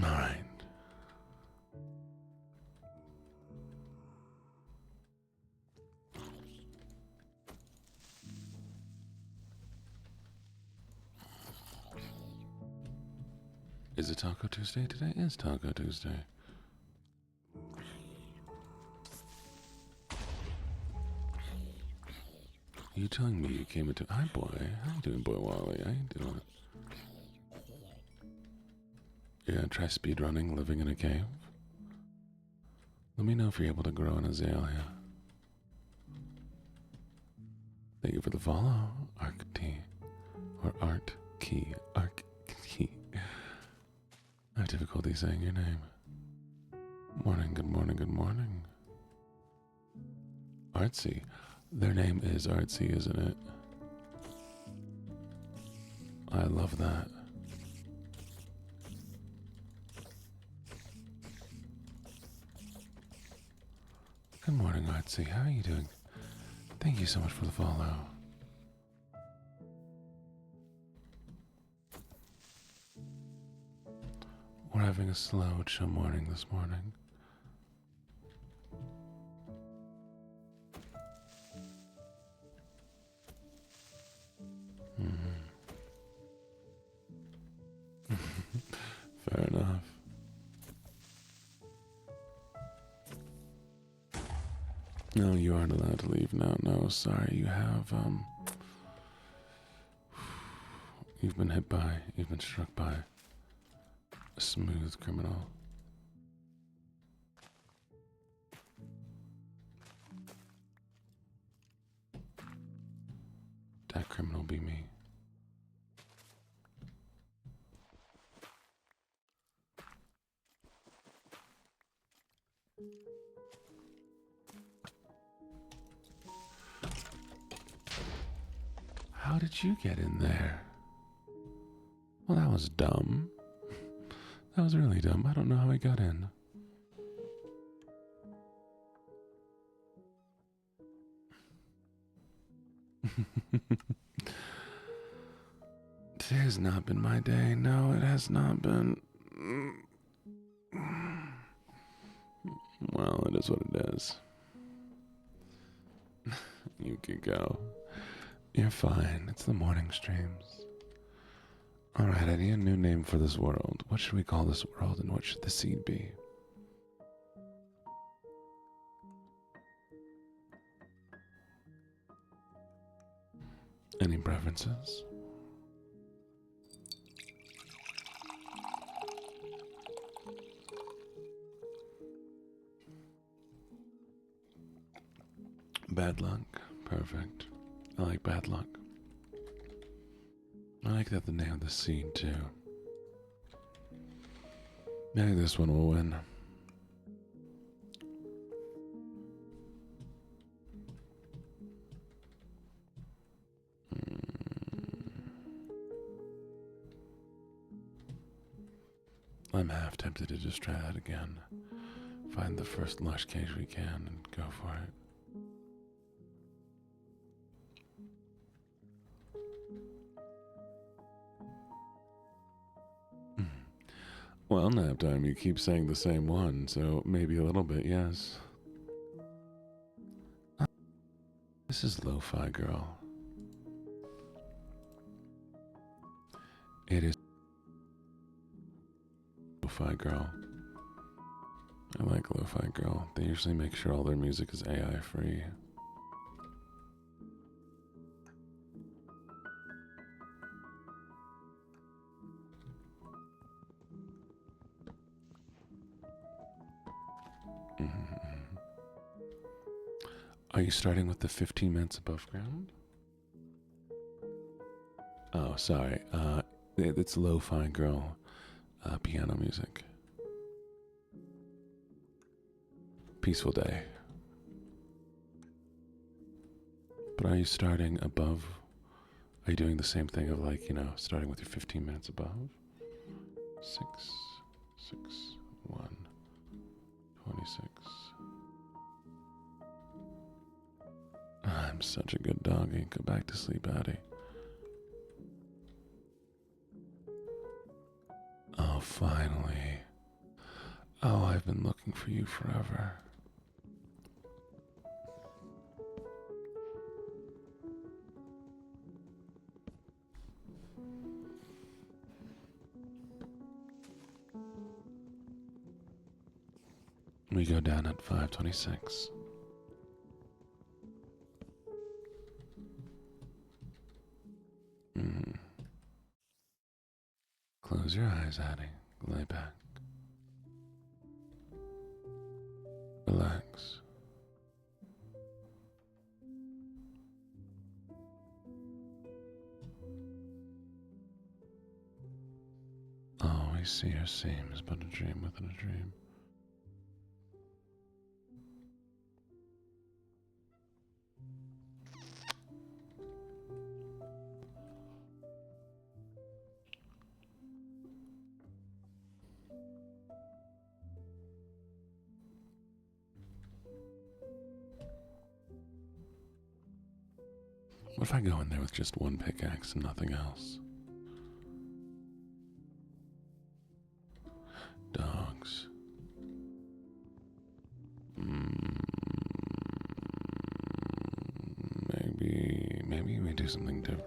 Alright. Is it Taco Tuesday today? It's Taco Tuesday. You telling me you came into... Hi, boy. How you doing, boy Wally? How you doing? You gonna try speedrunning, living in a cave? Let me know if you're able to grow an azalea. Thank you for the follow, Arc T. Or Art Key. Arc Key. I have difficulty saying your name. Morning, good morning, good morning. Artsy. Their name is Artsy, isn't it? I love that. Good morning, Artsy. How are you doing? Thank you so much for the follow. We're having a slow, chill morning this morning. Fair enough. No, you aren't allowed to leave now. No, sorry. You have, you've been hit by, you've been struck by a smooth criminal. That criminal be me. How did you get in there? Well, that was dumb. That was really dumb. I don't know how I got in. Today has not been my day. No, it has not been. Well, it is what it is. You can go. You're fine. It's the morning streams. Alright, I need a new name for this world. What should we call this world, and what should the seed be? Any preferences? Bad luck. Perfect. I like bad luck. I like that the name of the seed, too. Maybe this one will win. I'm half tempted to just try that again. Find the first lush cage we can and go for it. Well, nap time, you keep saying the same one, so maybe a little bit, yes. This is Lo-Fi Girl. It is Lo-Fi Girl. I like Lo-Fi Girl. They usually make sure all their music is AI free. Are you starting with the 15 minutes above ground? Oh, sorry. It's Lo-Fi Girl piano music. Peaceful day. But are you starting above? Are you doing the same thing of, like, starting with your 15 minutes above? 6, 6, 1, 26. I'm such a good doggy. Go back to sleep, Addie. Oh, finally. Oh, I've been looking for you forever. We go down at 5:26. Close your eyes, Addie. Lay back. Relax. All we see or seem is but a dream within a dream. What if I go in there with just one pickaxe and nothing else? Dogs. Maybe we do something different.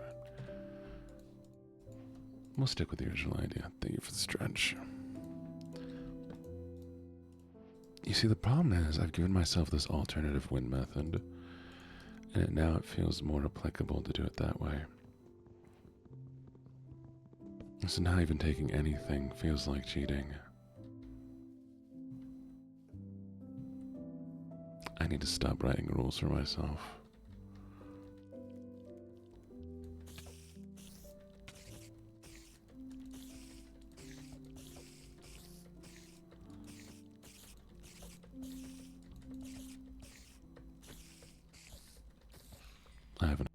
We'll stick with the original idea. Thank you for the stretch. You see, the problem is I've given myself this alternative win method, and now it feels more applicable to do it that way. So now even taking anything feels like cheating. I need to stop writing rules for myself. I haven't.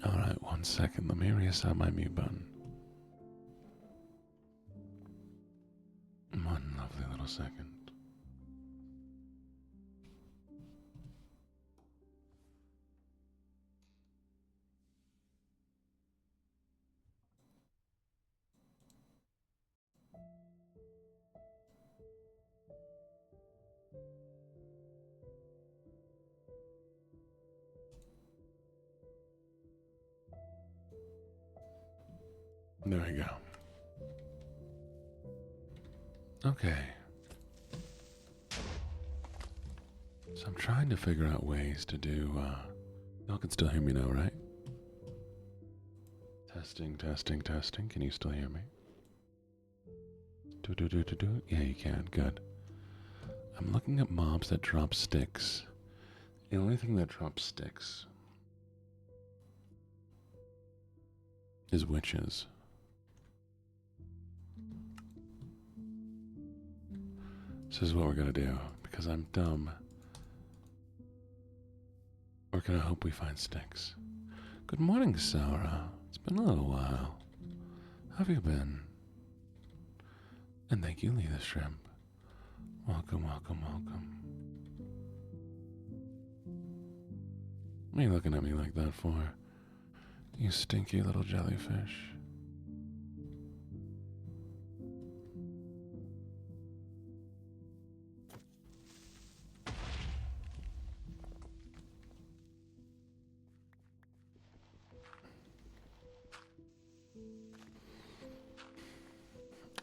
Alright, 1 second. Let me reassign my mute button. 1 lovely little second. There we go. Okay. So I'm trying to figure out ways to do, y'all can still hear me now, right? Testing, testing, testing. Can you still hear me? Do. Yeah, you can. Good. I'm looking at mobs that drop sticks. The only thing that drops sticks is witches. This is what we're gonna do, because I'm dumb. We're gonna hope we find sticks. Good morning, Sarah. It's been a little while. How have you been? And thank you, Lee the Shrimp. Welcome, welcome, welcome. What are you looking at me like that for? You stinky little jellyfish.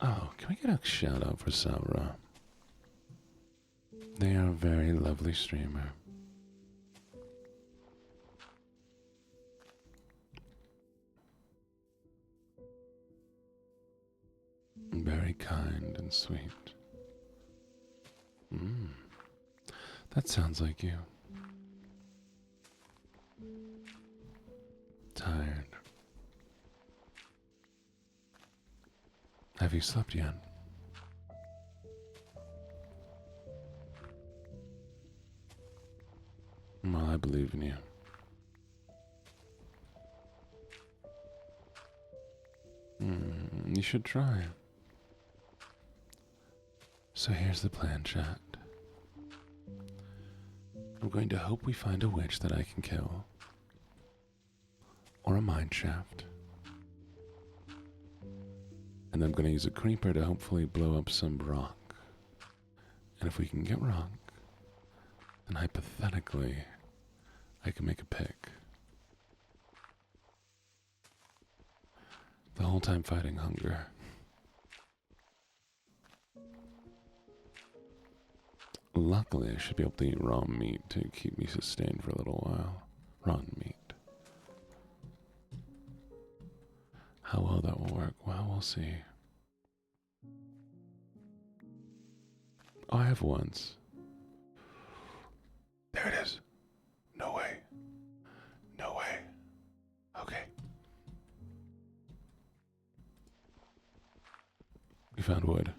Oh, can we get a shout out for Sarah? They are a very lovely streamer. Very kind and sweet. That sounds like you. Tired. Have you slept yet? Well, I believe in you. You should try. So here's the plan, chat. I'm going to hope we find a witch that I can kill. Or a mine shaft. And I'm going to use a creeper to hopefully blow up some rock. And if we can get rock, then hypothetically, I can make a pick. The whole time fighting hunger. Luckily, I should be able to eat raw meat to keep me sustained for a little while. Raw meat. How well that will work, well, we'll see. Oh, I have once. There it is. No way. No way. Okay. We found wood.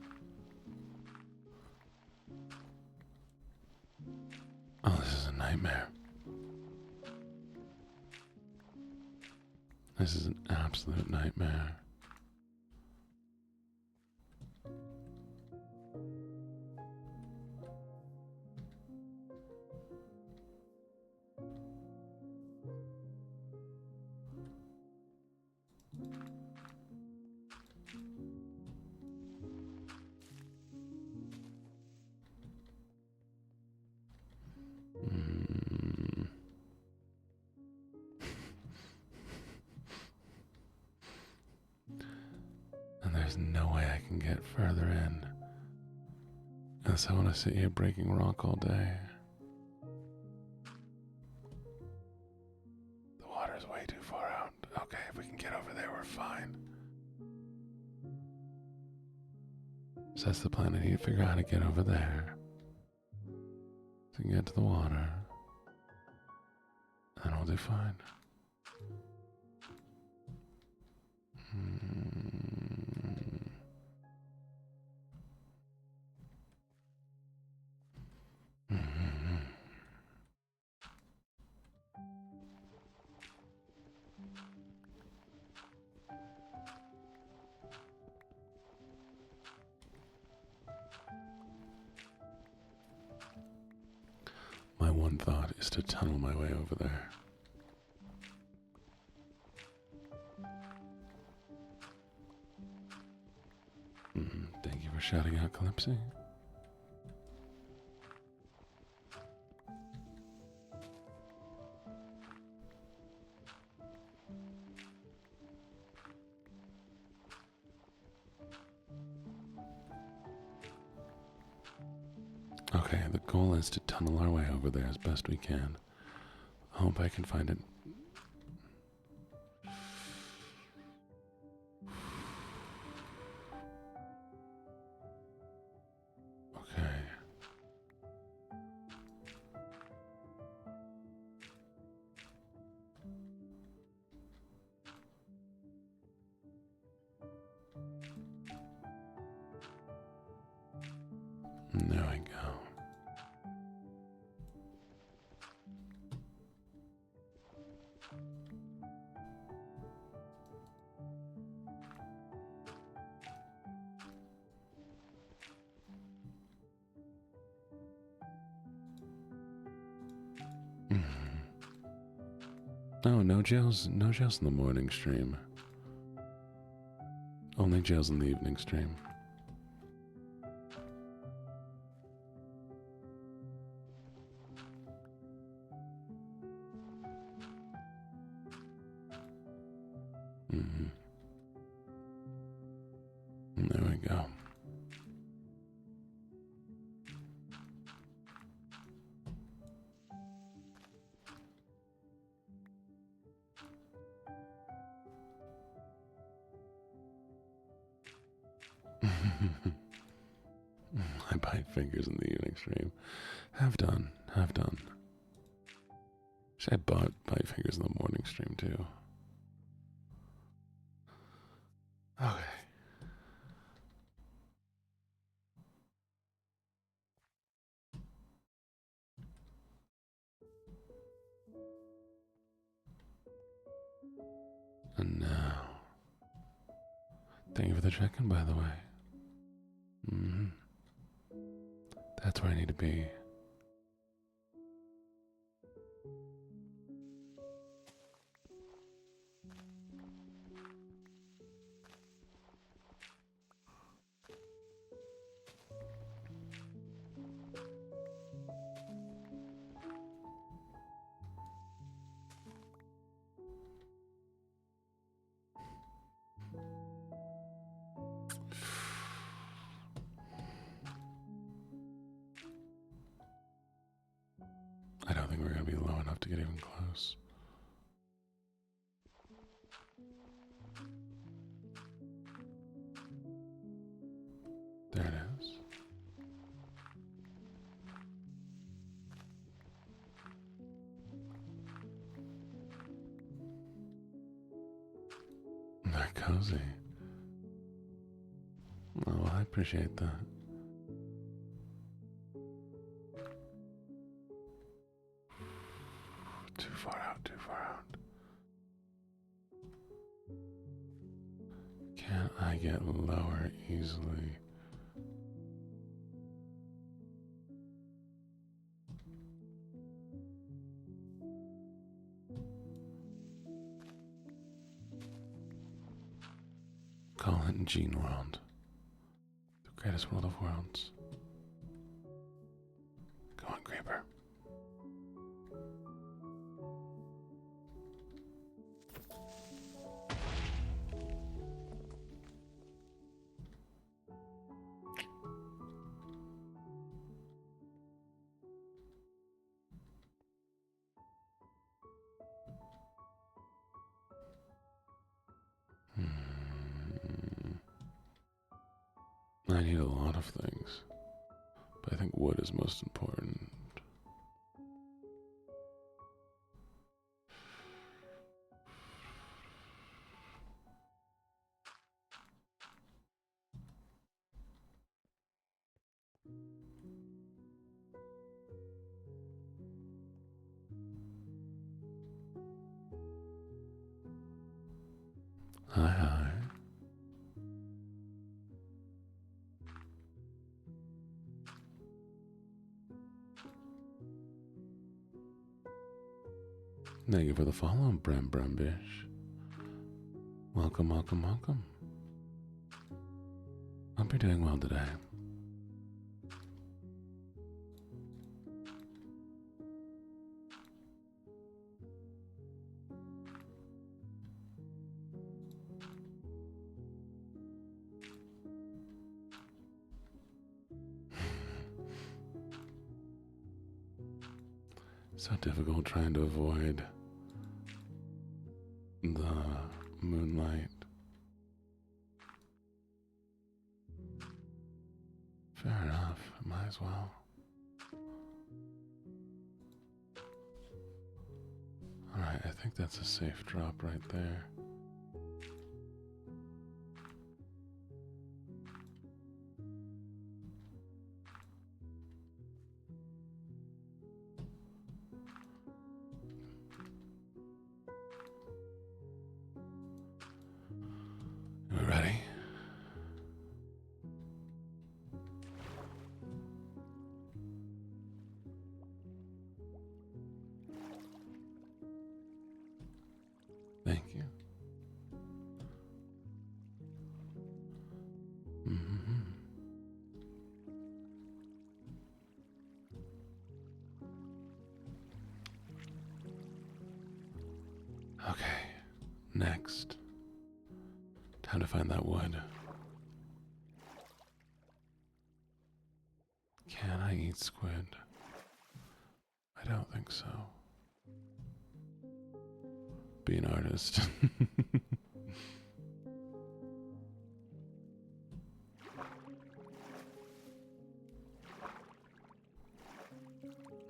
Oh, this is a nightmare. This is an absolute nightmare. And there's no way I can get further in. Unless I want to sit here breaking rock all day. The water's way too far out. Okay, if we can get over there, we're fine. So that's the plan. I need to figure out how to get over there. So we can get to the water. And we'll do fine. one thought is to tunnel my way over there. Thank you for shouting out, Calypsy. Okay, the goal is to tunnel our way over there as best we can. I hope I can find it. Okay. There we go. Oh, no jails in the morning stream. Only jails in the evening stream. There we go. I bite fingers in the evening stream. Have done. Should I bite fingers in the morning stream too? Okay. And now, thank you for the check-in, by the way. That's where I need to be. I don't think we're going to be low enough to get even close. There it is. They're cozy. Oh, I appreciate that. Too far out. Can't I get lower easily? Call it Gene World. The greatest world of worlds. Go on, Creeper. I need a lot of things, but I think wood is most important. Hi. Thank you for the follow, Bram Brambish. Welcome, welcome, welcome. Hope you're doing well today. So difficult trying to avoid the moonlight. Fair enough, might as well. Alright, I think that's a safe drop right there. We ready? Thank you. Okay, next. Time to find that wood. Can I eat squid? I don't think so. Be an artist.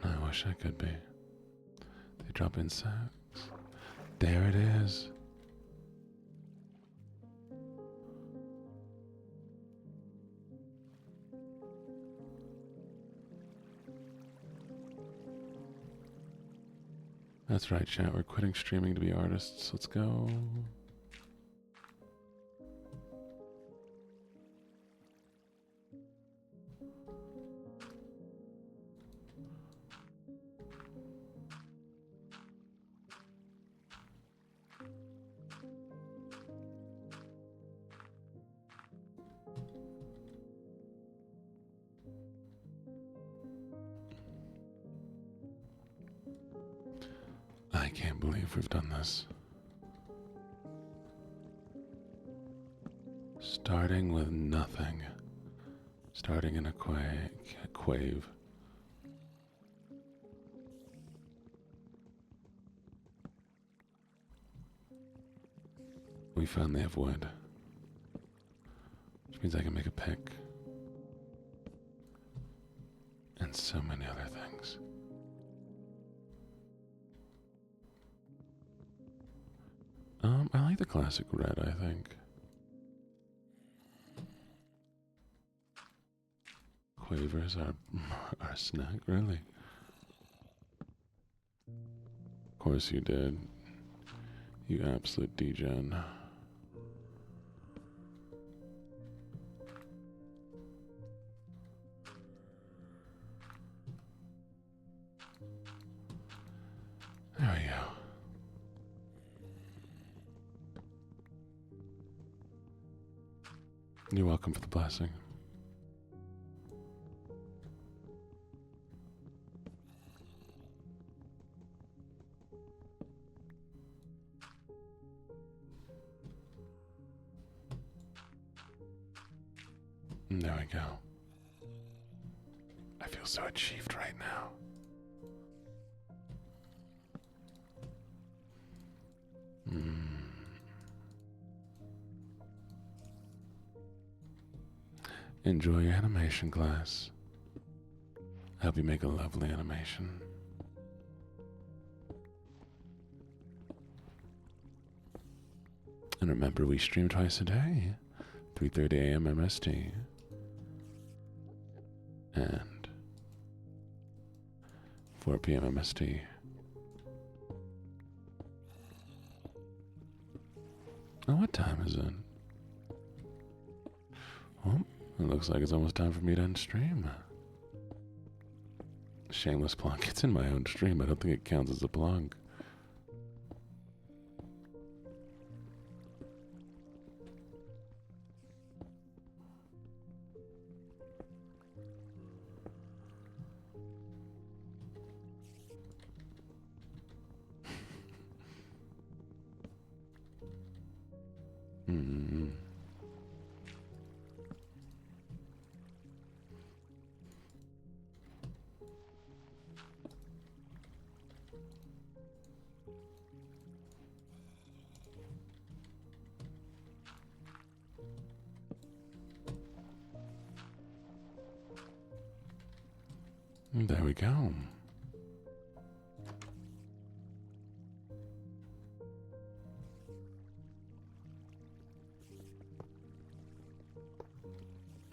I wish I could be. They drop insects. There it is. That's right, chat. We're quitting streaming to be artists. Let's go. I can't believe we've done this. Starting with nothing. Starting in a quave. We found they have wood. Which means I can make a pick. And so many other things. I like the classic red, I think. Quavers are our snack, really. Of course you did. You absolute degen. There we go. You're welcome for the blessing. There we go. I feel so achieved right now. Enjoy your animation class. I hope you make a lovely animation. And remember, we stream twice a day, 3:30 a.m. MST and 4 p.m. MST. Oh, what time is it? Oh, it looks like it's almost time for me to end stream. Shameless plug. It's in my own stream. I don't think it counts as a plug. Mm. There we go.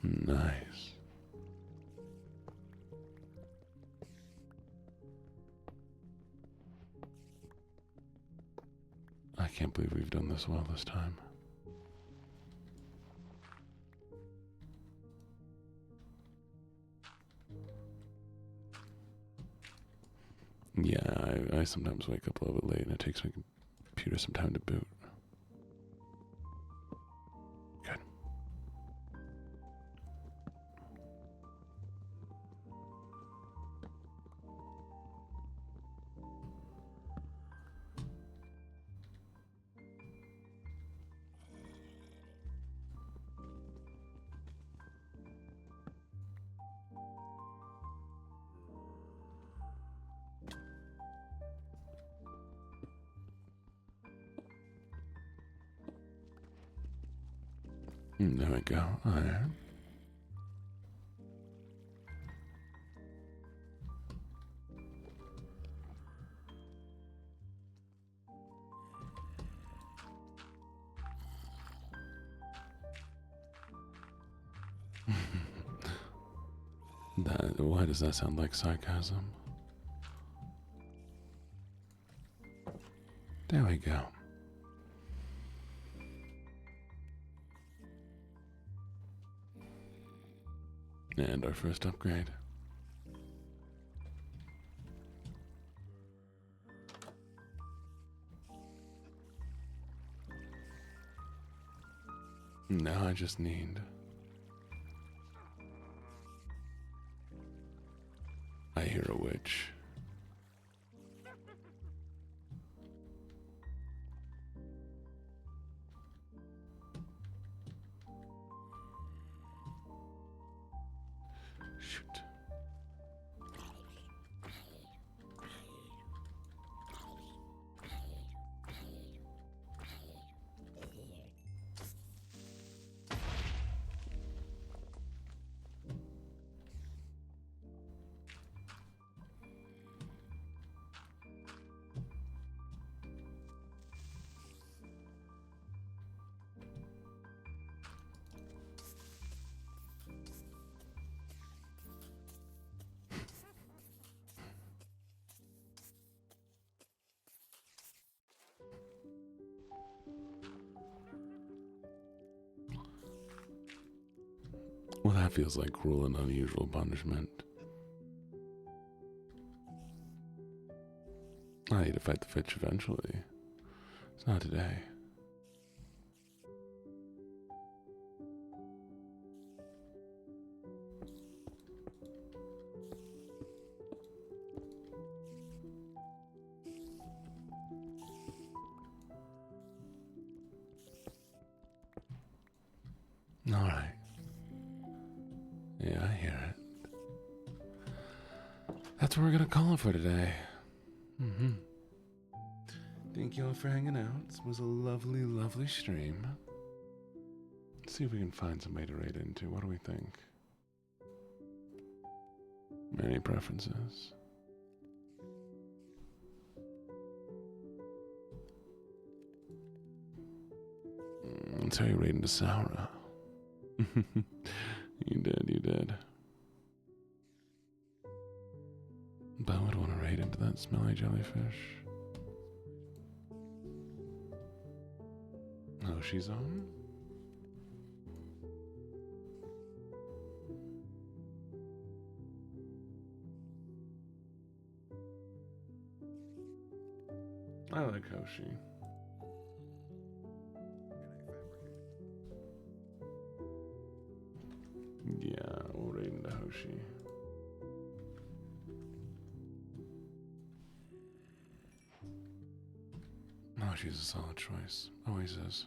Nice. I can't believe we've done this well this time. Yeah, I sometimes wake up a little bit late and it takes my computer some time to boot. Good. There we go. Iron. Why does that sound like sarcasm? There we go. And our first upgrade. Now I just need... I hear a witch. Shoot. Well, that feels like cruel and unusual punishment. I need to fight the fitch eventually. It's not today. All right. Yeah, I hear it. That's what we're gonna call it for today. Thank you all for hanging out. This was a lovely, lovely stream. Let's see if we can find somebody to raid into. What do we think? Any preferences? Let's how you raid into Saura. You did. But I would want to raid into that smelly jellyfish. Oh, she's on? I like Hoshi. Yeah, we'll raid into Hoshi. Oh, she's a solid choice. Always is.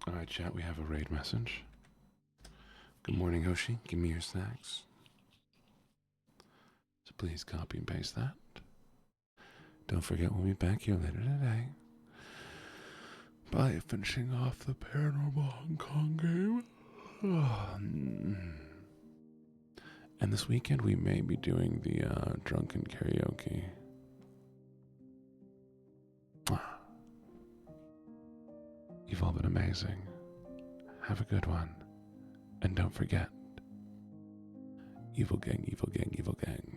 Alright, chat, we have a raid message. Good morning, Hoshi. Give me your snacks. So please copy and paste that. Don't forget we'll be back here later today by finishing off the Paranormal Hong Kong game. And this weekend we may be doing the drunken karaoke. You've all been amazing. Have a good one. And don't forget, evil gang, evil gang, evil gang.